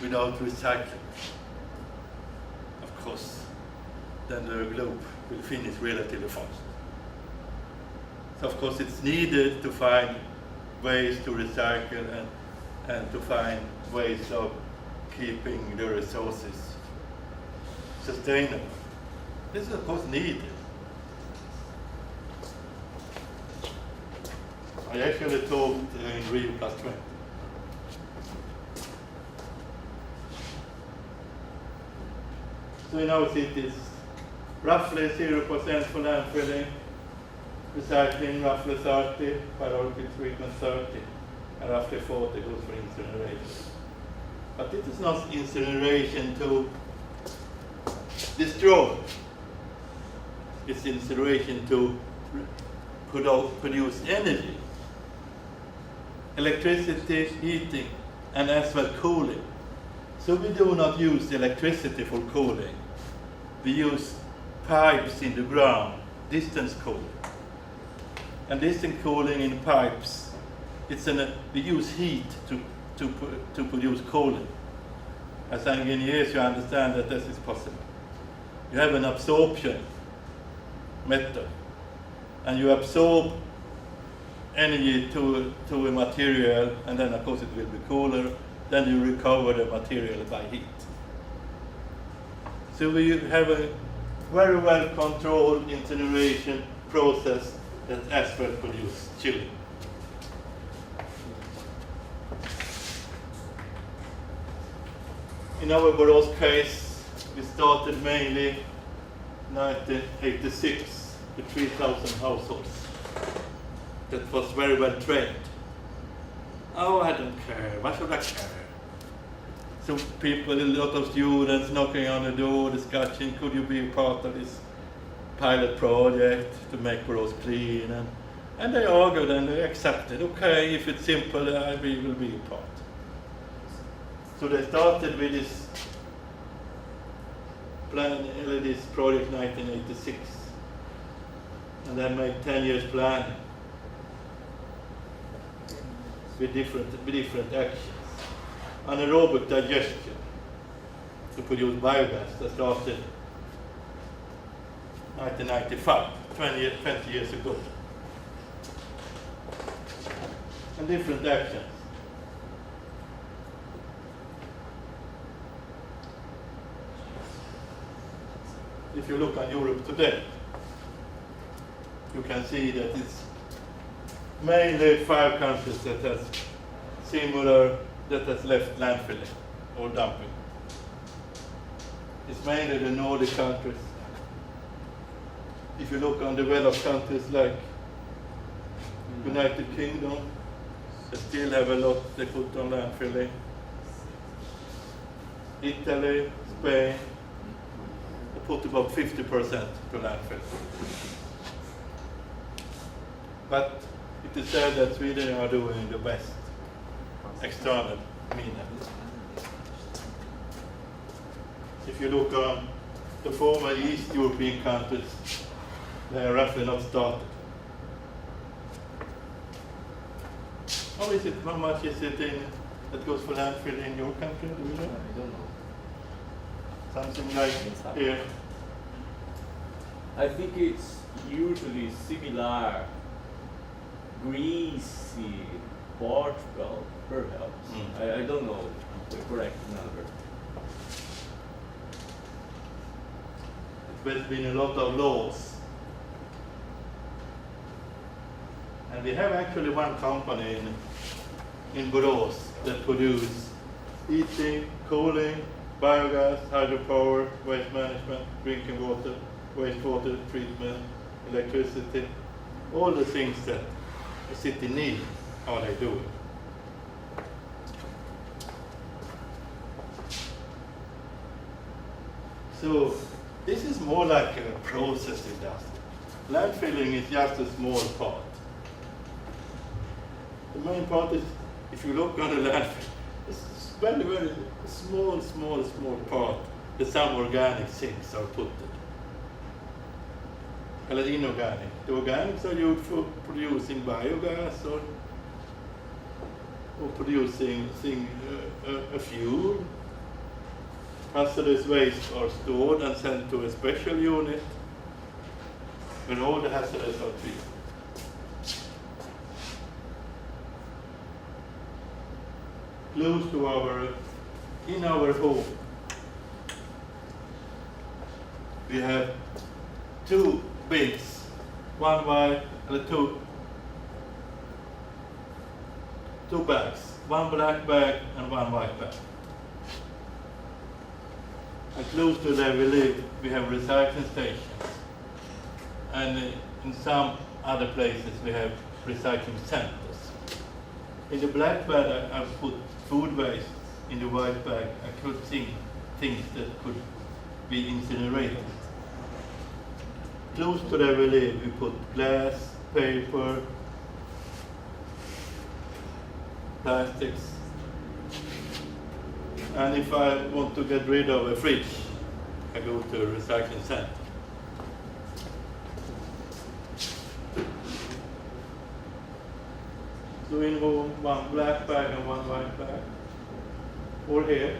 without recycling. Of course, then the globe will finish relatively fast. So of course it's needed to find ways to recycle and to find ways of keeping the resources sustainable. This is of course needed. I actually talked in Rio +20. So in our cities, roughly 0% for landfilling, recycling roughly 30, biological treatment 30, and roughly 40 goes for incineration. But it is not incineration to destroy. It's incineration to produce energy, electricity, heating, and as well cooling. So we do not use electricity for cooling. We use pipes in the ground, distance cooling. And distance cooling in pipes, we use heat to produce cooling. As engineers, you understand that this is possible. You have an absorption method, and you absorb energy to a material, and then of course it will be cooler. Then you recover the material by heat. So we have a very well controlled incineration process that as well produces chilling. In our Borås case, we started mainly 1986 with 3,000 households. That was very well trained. Oh, I don't care. Why should I care? So people, a lot of students knocking on the door, discussing, could you be a part of this pilot project to make Borås clean? And they argued and they accepted, okay, if it's simple, we will be a part. So they started with this plan, this project 1986. And they made 10 years planning with different actions. Anaerobic digestion to produce biogas that started 1995, 20 years ago. And different actions. If you look at Europe today, you can see that it's mainly 5 countries that has similar, that has left landfilling or dumping. It's mainly the Nordic countries. If you look on developed countries like United Kingdom, they still have a lot they put on landfilling. Italy, Spain, they put about 50% to landfill. But it is said that Sweden are doing the best external media. If you look on the former East European countries, they are roughly not started. How is it? How much is it in that goes for landfill in your country? Do you know? I don't know. Something like here. I think it's usually similar. Greece, Portugal, perhaps. I don't know the correct number. There's been a lot of laws. And we have actually one company in Borås that produce heating, cooling, biogas, hydropower, waste management, drinking water, wastewater treatment, electricity, all the things that a city needs, how they do it. So this is more like a process industry. Landfilling is just a small part. The main part is, if you look on the landfill, it's very, very small part that some organic things are put in. Or inorganic. The organics are used for producing biogas or producing a fuel. Hazardous waste are stored and sent to a special unit when all the hazardous are treated. Close to in our home, we have 2 bins, one white, two bags, one black bag and one white bag. And close to where we live, we have recycling stations. And in some other places, we have recycling centers. In the black bag, I put food waste. In the white bag, I could think things that could be incinerated. Close to where we live, we put glass, paper, plastics. And if I want to get rid of a fridge, I go to a recycling center. So in home, one black bag and one white bag. All here.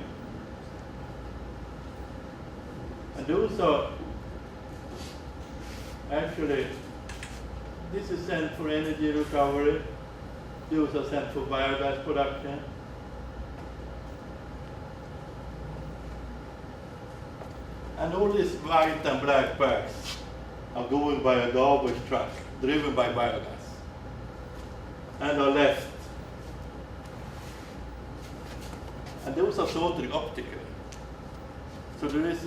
And those are actually, this is sent for energy recovery. Those are sent for biogas production. And all these white and black bags are going by a garbage truck, driven by biogas, and are left. And those are sorted optically. So there is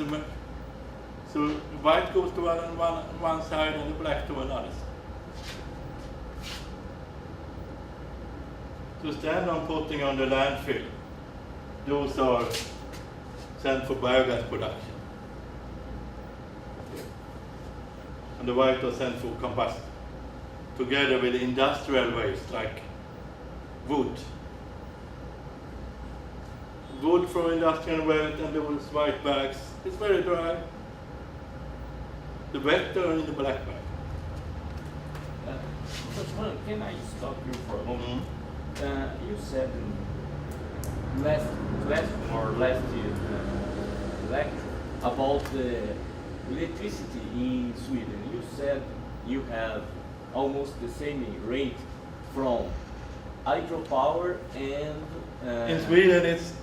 so white goes to one side and the black to another side. So instead of putting on the landfill, those are sent for biogas production. And the white are sent for combustion, together with industrial waste like wood. Wood from industrial waste and those white bags. It's very dry. The wet are in the black bag. Can I stop you for a moment? You said last lecture about the electricity in Sweden. You said you have almost the same rate from hydropower and In Sweden, it's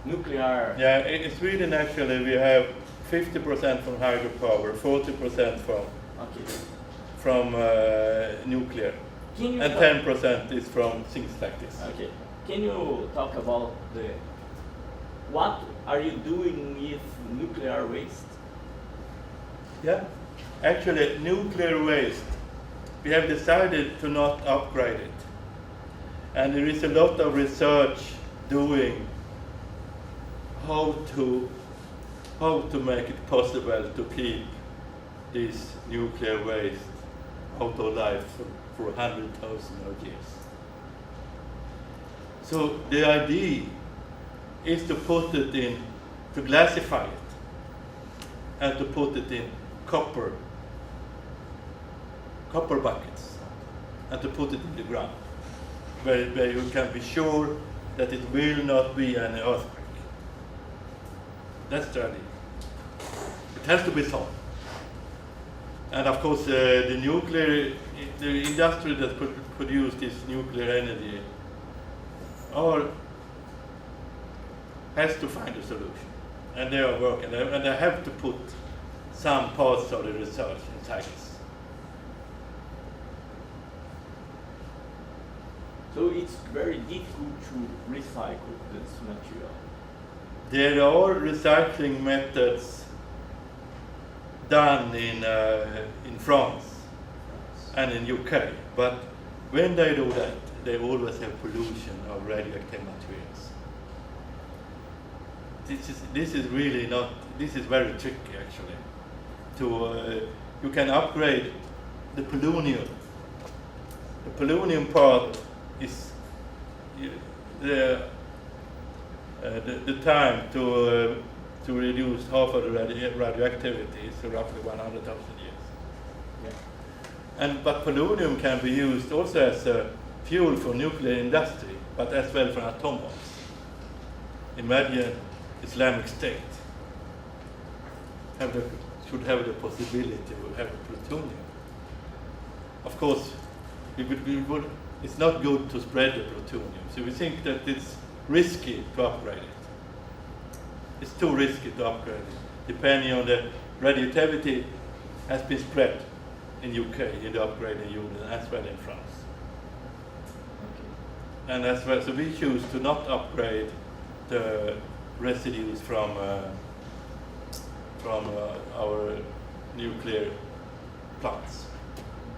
nuclear. yeah. In Sweden, actually, we have 50% from hydropower, 40% from nuclear, Can you and 10% is from things like this. Okay. Can you talk about what are you doing with nuclear waste? Yeah, actually, nuclear waste, we have decided to not upgrade it. And there is a lot of research doing how to make it possible to keep this nuclear waste out of life for 100,000 years. So the idea is to put it in, to glassify it, and to put it in copper buckets, and to put it in the ground, where you can be sure that it will not be an earthquake. That's the idea. It has to be solved. And of course, the industry that produce this nuclear energy has to find a solution. And they are working, and they have to put some parts of the research inside this. So it's very difficult to recycle this material. There are recycling methods done in France and in UK, but when they do that, they always have pollution of radioactive materials. This is really not. This is very tricky actually. You can upgrade the polonium. The polonium part is the time to reduce half of the radioactivity is roughly 100,000 years. Yeah. But polonium can be used also as a fuel for nuclear industry, but as well for atom bombs. Imagine Islamic State should have the possibility to have plutonium. Of course, it's not good to spread the plutonium, so we think that it's risky to upgrade it. It's too risky to upgrade it, depending on the radioactivity has been spread in UK, in the upgrading unit, as well in France. Okay. And as well, so we choose to not upgrade the residues from our nuclear plants.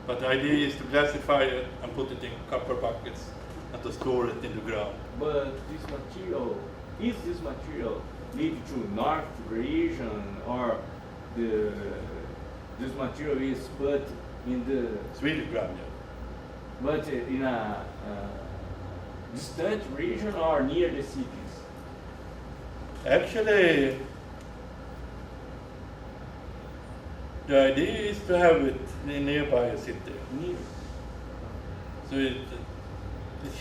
But the idea is to classify it and put it in copper buckets and to store it in the ground. But this material lead to North region, or this material is put in the Swedish ground, yeah. but in a distant region or near the cities? Actually, the idea is to have it nearby a city. Near. So it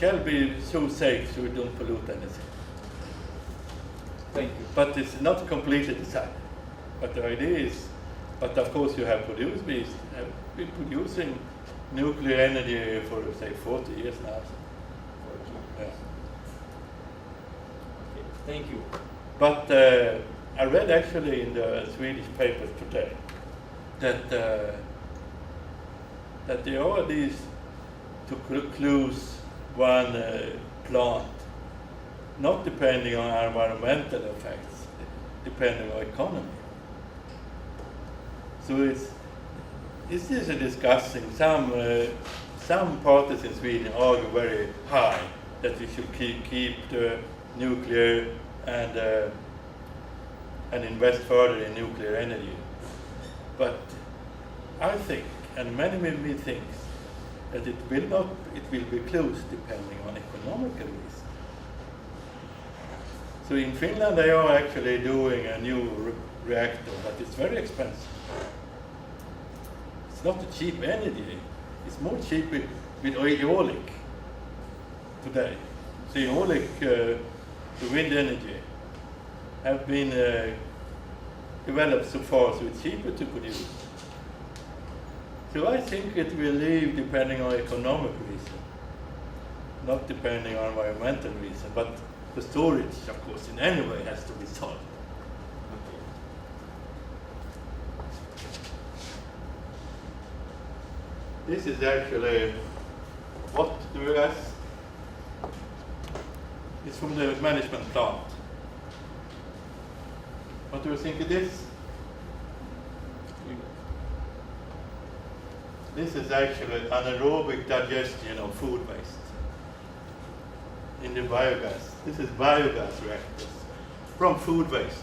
shall be so safe so we don't pollute anything. Thank you. But it's not completely decided. But the idea is, but of course you have been producing nuclear energy for say 40 years now. Yeah. Okay. Thank you. But I read actually in the Swedish papers today that there are these to close one plant, not depending on environmental effects, depending on economy. So this is a discussing. Some parties in Sweden argue very high that we should keep the nuclear and invest further in nuclear energy. But I think, and many me think, that it will be closed depending on economical reasons. So in Finland they are actually doing a new reactor, but it's very expensive. It's not a cheap energy. It's more cheap with eolic today. The eolic, the wind energy, have been developed so far, so it's cheaper to produce. So I think it will leave depending on economic reason, not depending on environmental reason, but the storage, of course, in any way has to be solved. This is actually, what do you guys? It's from the management plant. What do you think it is? This is actually anaerobic digestion of food waste in the biogas. This is biogas reactors from food waste.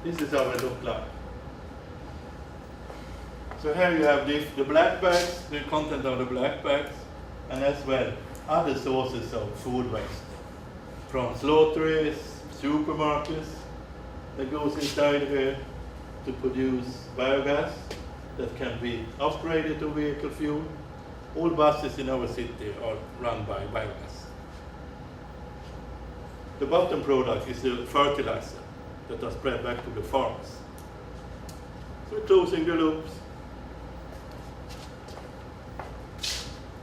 This is how it looks like. So here you have the black bags, the content of the black bags, and as well other sources of food waste from slaughteries, supermarkets that goes inside here to produce biogas that can be upgraded to vehicle fuel. All buses in our city are run by biogas. The bottom product is the fertilizer that are spread back to the farms. So we're closing the loops.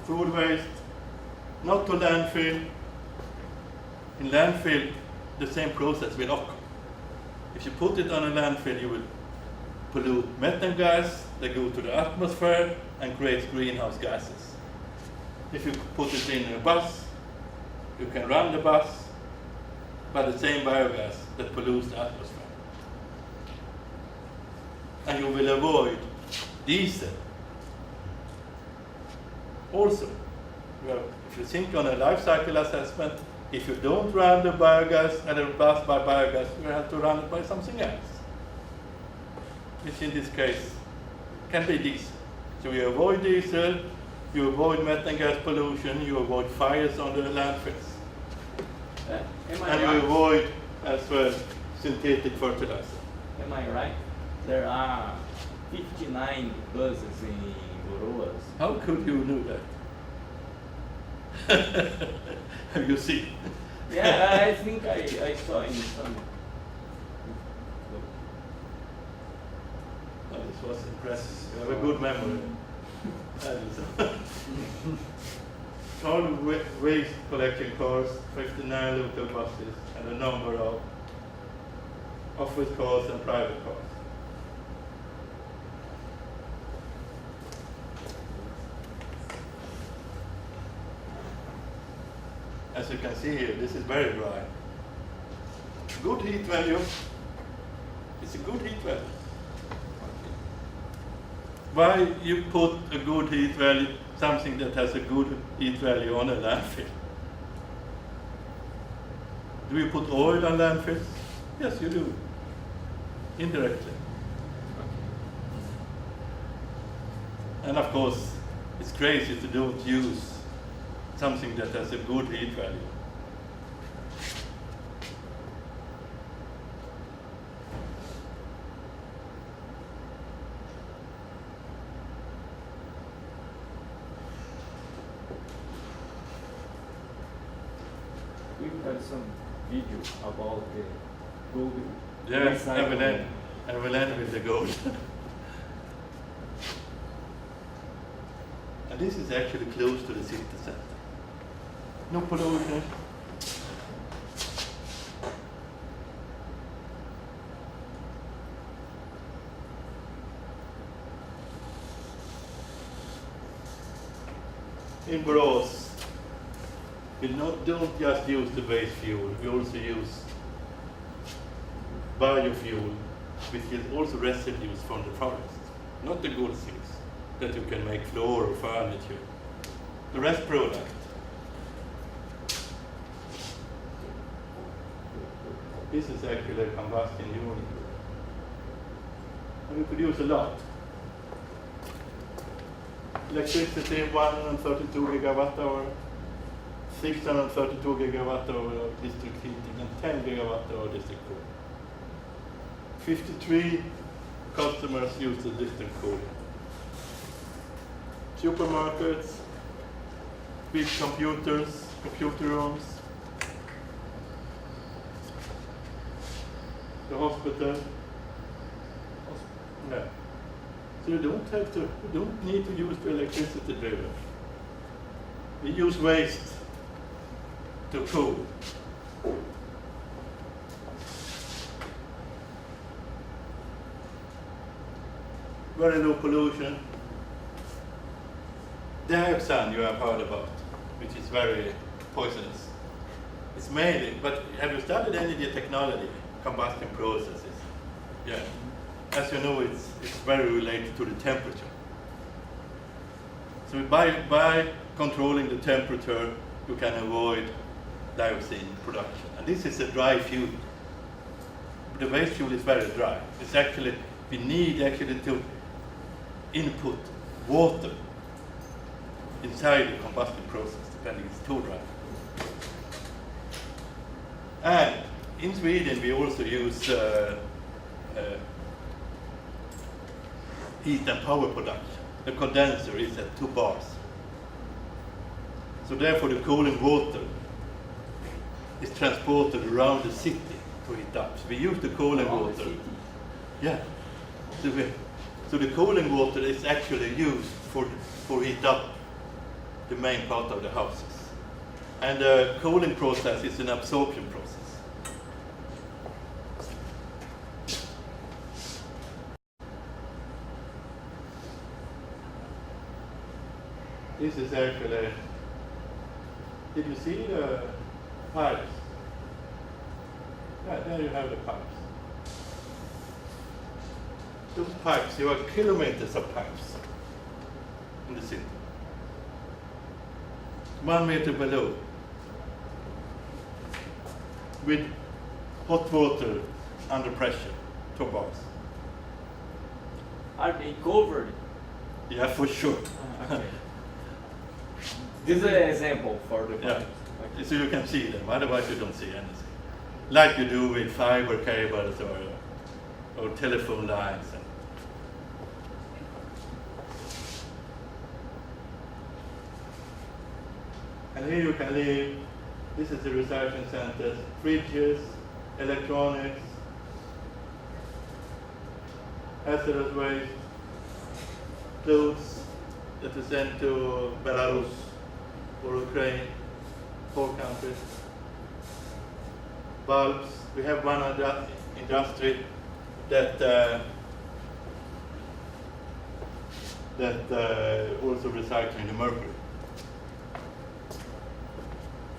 Food waste, not to landfill. In landfill, the same process will occur. If you put it on a landfill, you will pollute methane gas, they go to the atmosphere and create greenhouse gases. If you put it in a bus, you can run the bus by the same biogas that pollutes the atmosphere. And you will avoid diesel. Also, if you think on a life cycle assessment, if you don't run the biogas and the bus by biogas, you have to run it by something else, which in this case can be diesel. So you avoid diesel, you avoid methane gas pollution, you avoid fires on the landfills. And you avoid as well synthetic fertilizer. Am I right? There are 59 buses in Borås. How could you know that? Have you seen? Yeah, I think I saw in some. Oh, this was impressive. You have a good memory. Solid waste collection cars, 59 local buses, and a number of office cars and private cars. As you can see here, this is very dry. Good heat value. It's a good heat value. Why you put a good heat value, something that has a good heat value on a landfill? Do you put oil on landfills? Yes, you do. Indirectly. And of course, it's crazy to don't use something that has a good heat value. We had some video about the gold. Yes, I will end with the gold. And this is actually close to the city center. No pollution. In Borås, we don't just use the waste fuel, we also use biofuel, which is also residues from the forest, not the good things that you can make floor or furniture. The rest product. This is actually a combustion unit. And we produce a lot. Electricity, 132 gigawatt hour, 632 gigawatt hour of district heating, and 10 gigawatt hour district cooling. 53 customers use the district cooling. Supermarkets, big computers, computer rooms, the hospital. Yeah. So you don't need to use the electricity driven. We use waste to cool. very low pollution. Dioxin you have heard about, which is very poisonous. It's mainly, but have you studied energy technology, combustion processes? Yeah. As you know, it's very related to the temperature. So by controlling the temperature, you can avoid dioxin production. And this is a dry fuel. The waste fuel is very dry. It's actually, we need actually to input water inside the combustion process, depending it's too dry. And in Sweden, we also use heat and power production. The condenser is at 2 bars. So therefore the cooling water is transported around the city to heat up. So we use the cooling water. Yeah. So the cooling water is actually used for heat up the main part of the houses. And the cooling process is an absorption process. This is actually, did you see the pipes? Yeah, there you have the pipes. Those pipes, you have kilometers of pipes in the city. 1 meter below, with hot water under pressure, 2 bars. Are they covered? Yeah, for sure. Okay. This is an example for the Yeah. pipes. Okay. So you can see them, otherwise you don't see anything. Like you do with fiber cables or telephone lines. And here you can leave, this is the recycling centers, fridges, electronics, hazardous waste, clothes that is sent to Belarus or Ukraine, 4 countries. Bulbs, we have one industry that also recycling the mercury.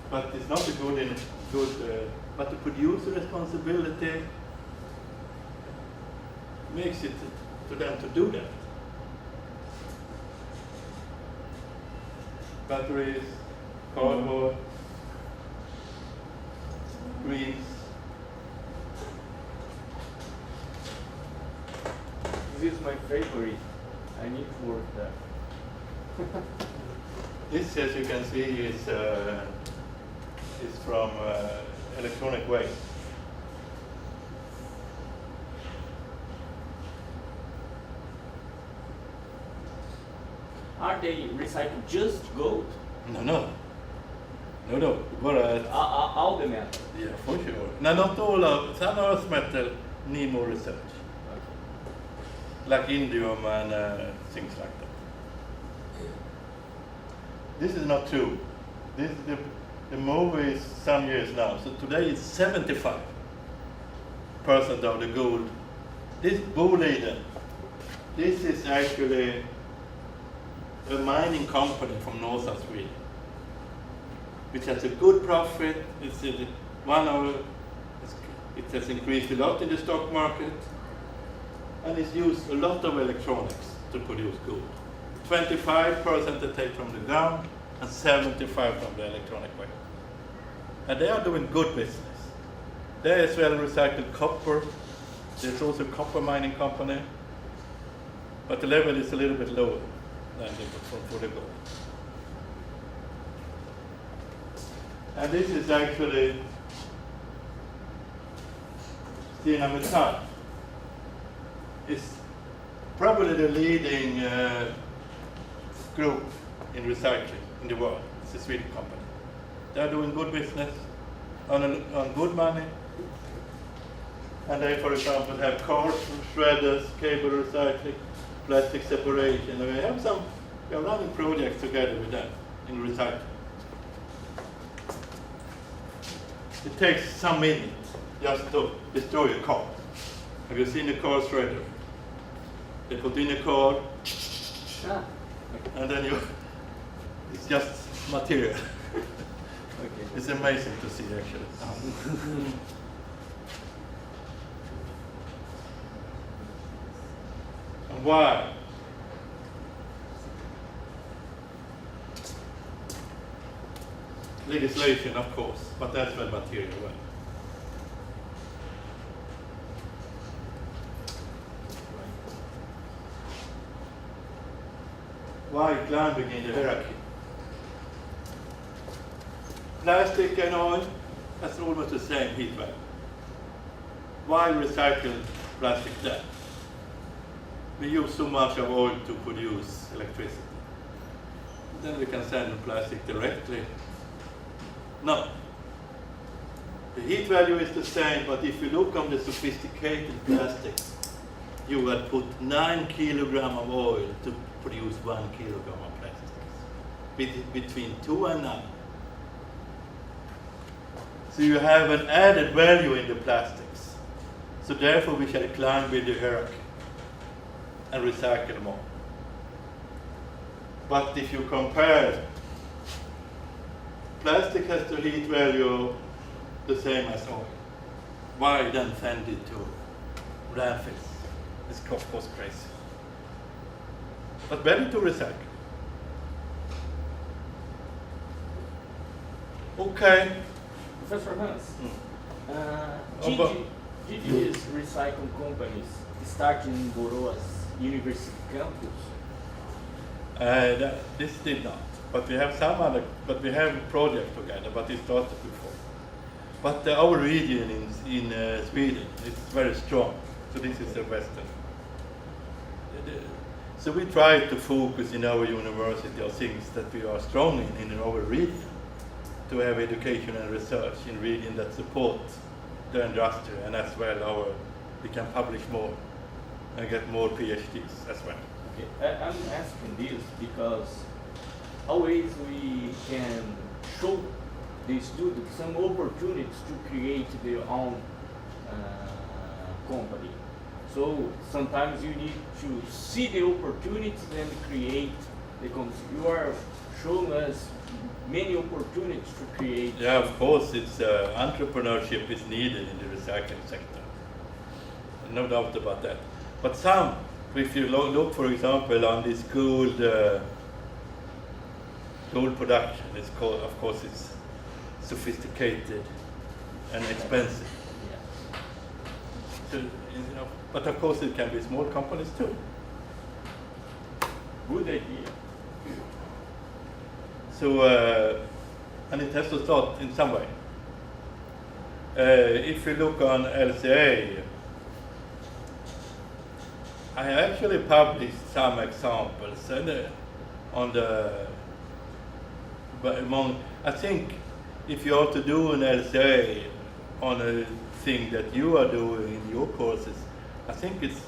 But it's not a good, but the producer responsibility makes it to them to do that. Batteries, cardboard, greens. This is my favorite. I need to work there. This, as you can see, is from electronic waste. Are they recycled just gold? No. Bara All the metal? yeah, for sure. No, not all of, some earth metal need more research. Okay. Like indium and things like that. This is not true. This the movie is some years now. So today it's 75% of the gold. This Boliden, this is actually a mining company from northern Sweden, which has a good profit. It's it has increased a lot in the stock market, and it's used a lot of electronics to produce gold. 25% they take from the ground, and 75% from the electronic waste. And they are doing good business. They as well recycle copper. There's also a copper mining company, but the level is a little bit lower than for the gold. And this is actually Stena Metall. It's probably the leading group in recycling in the world. It's a Swedish company. They are doing good business, on good money. And they, for example, have cars, shredders, cable recycling, plastic separation. And we are running projects together with them in recycling. It takes some minutes just to destroy a car. Have you seen a car shredder? They put in a car, Ah, and then it's just material. okay. It's amazing to see, actually. And why? Legislation, of course, but that's well material. Well. Why climbing in the hierarchy? Plastic and oil has almost the same heat value. Why recycle plastic then? We use so much of oil to produce electricity. Then we can send the plastic directly. No. The heat value is the same, but if you look on the sophisticated plastics, you would put 9 kilograms of oil to produce 1 kilogram of plastics. Between 2 and 9. So you have an added value in the plastics. So therefore we shall climb with the hierarchy and recycle more. But if you compare, plastic has the heat value the same as oil. Why then send it to landfills? It's of course crazy. But better to recycle. Okay. Professor Hans, About- did these recycle companies start in Borås University campus? This did not. But we have some other, but we have a project together, but it started before. But our region in Sweden is very strong. So this is the Western. So we try to focus in our university on things that we are strong in our region, to have education and research in region that support the industry, and as well we can publish more and get more PhDs as well. Okay. I'm asking this because always we can show the students some opportunities to create their own company. So sometimes you need to see the opportunities and create the company. You are showing us many opportunities to create. Yeah, of course, it's entrepreneurship is needed in the recycling sector. No doubt about that. But if you look, for example, on this gold production, it's called, of course, it's sophisticated and expensive. Yeah. So, but of course, it can be small companies too. Good idea. So, and it has to start in some way. If you look on LCA, I actually published some examples but I think if you are to do an LCA on a thing that you are doing in your courses, I think it's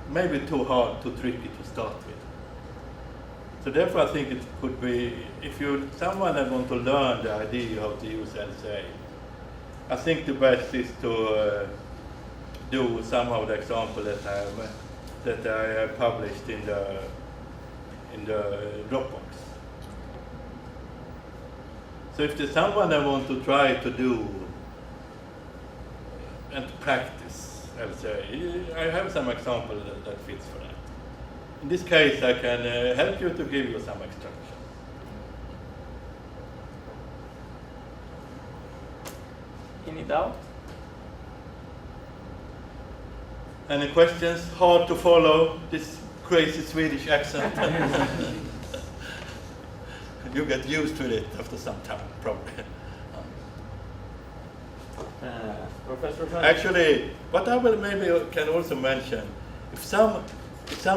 maybe too hard, too tricky to start with. So therefore I think it could be, if someone that want to learn the idea how to use LCA, I think the best is to do some of the examples that I have published in the Dropbox. So if there's someone that want to try to do and to practice LCA, I have some examples that fits for that. In this case, I can help you to give you some instruction. Any doubt? Any questions? Hard to follow this crazy Swedish accent. You get used to it after some time, probably. Professor Hans. Actually, what I will maybe can also mention, if some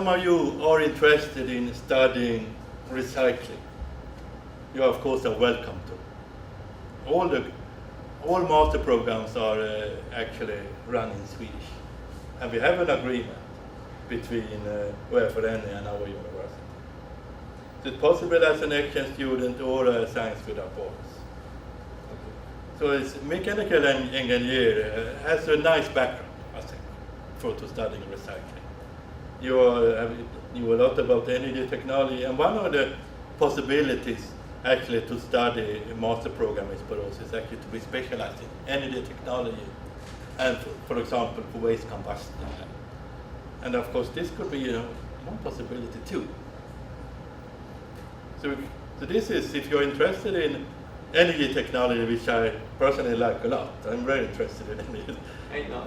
of you are interested in studying recycling, you of course are welcome to. All master programs are actually run in Swedish, and we have an agreement between ECT-UFRN and our university. So it's possible as an exchange student or a science without borders. So it's mechanical engineer has a nice background, I think, to studying recycling. knew a lot about energy technology, and one of the possibilities actually to study a master program in Borås is actually to be specialized in energy technology, and for example for waste combustion. And of course this could be one possibility too. So this is, if you're interested in energy technology, which I personally like a lot. I'm very interested in it. I know.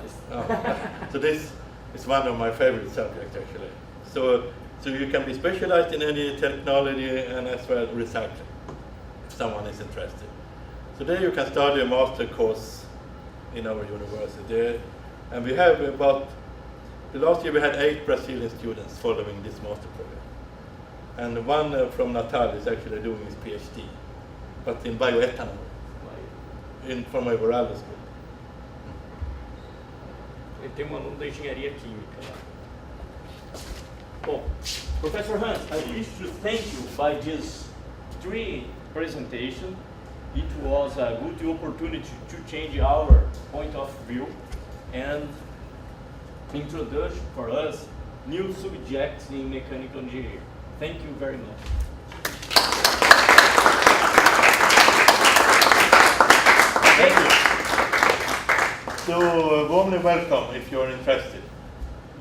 So this is one of my favorite subjects actually. So you can be specialized in energy technology and as well recycling, if someone is interested. So there you can study a master course in our university. And we have the last year we had 8 Brazilian students following this master program. And one from Natal is actually doing his PhD, but in bioethanol, from my Borås school. E tem aluno da engenharia química lá. Bom, Professor Hans, I wish to thank you by these 3 presentations. It was a good opportunity to change our point of view and introduce for us new subjects in mechanical engineering. Thank you very much. Thank you. So warmly welcome if you're interested.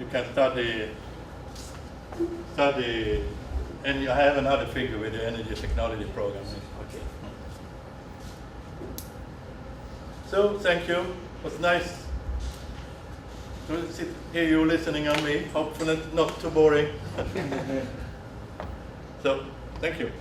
You can study, and I have another figure with the energy technology program. Okay. So thank you. It was nice to hear you listening on me. Hopefully not too boring. So thank you.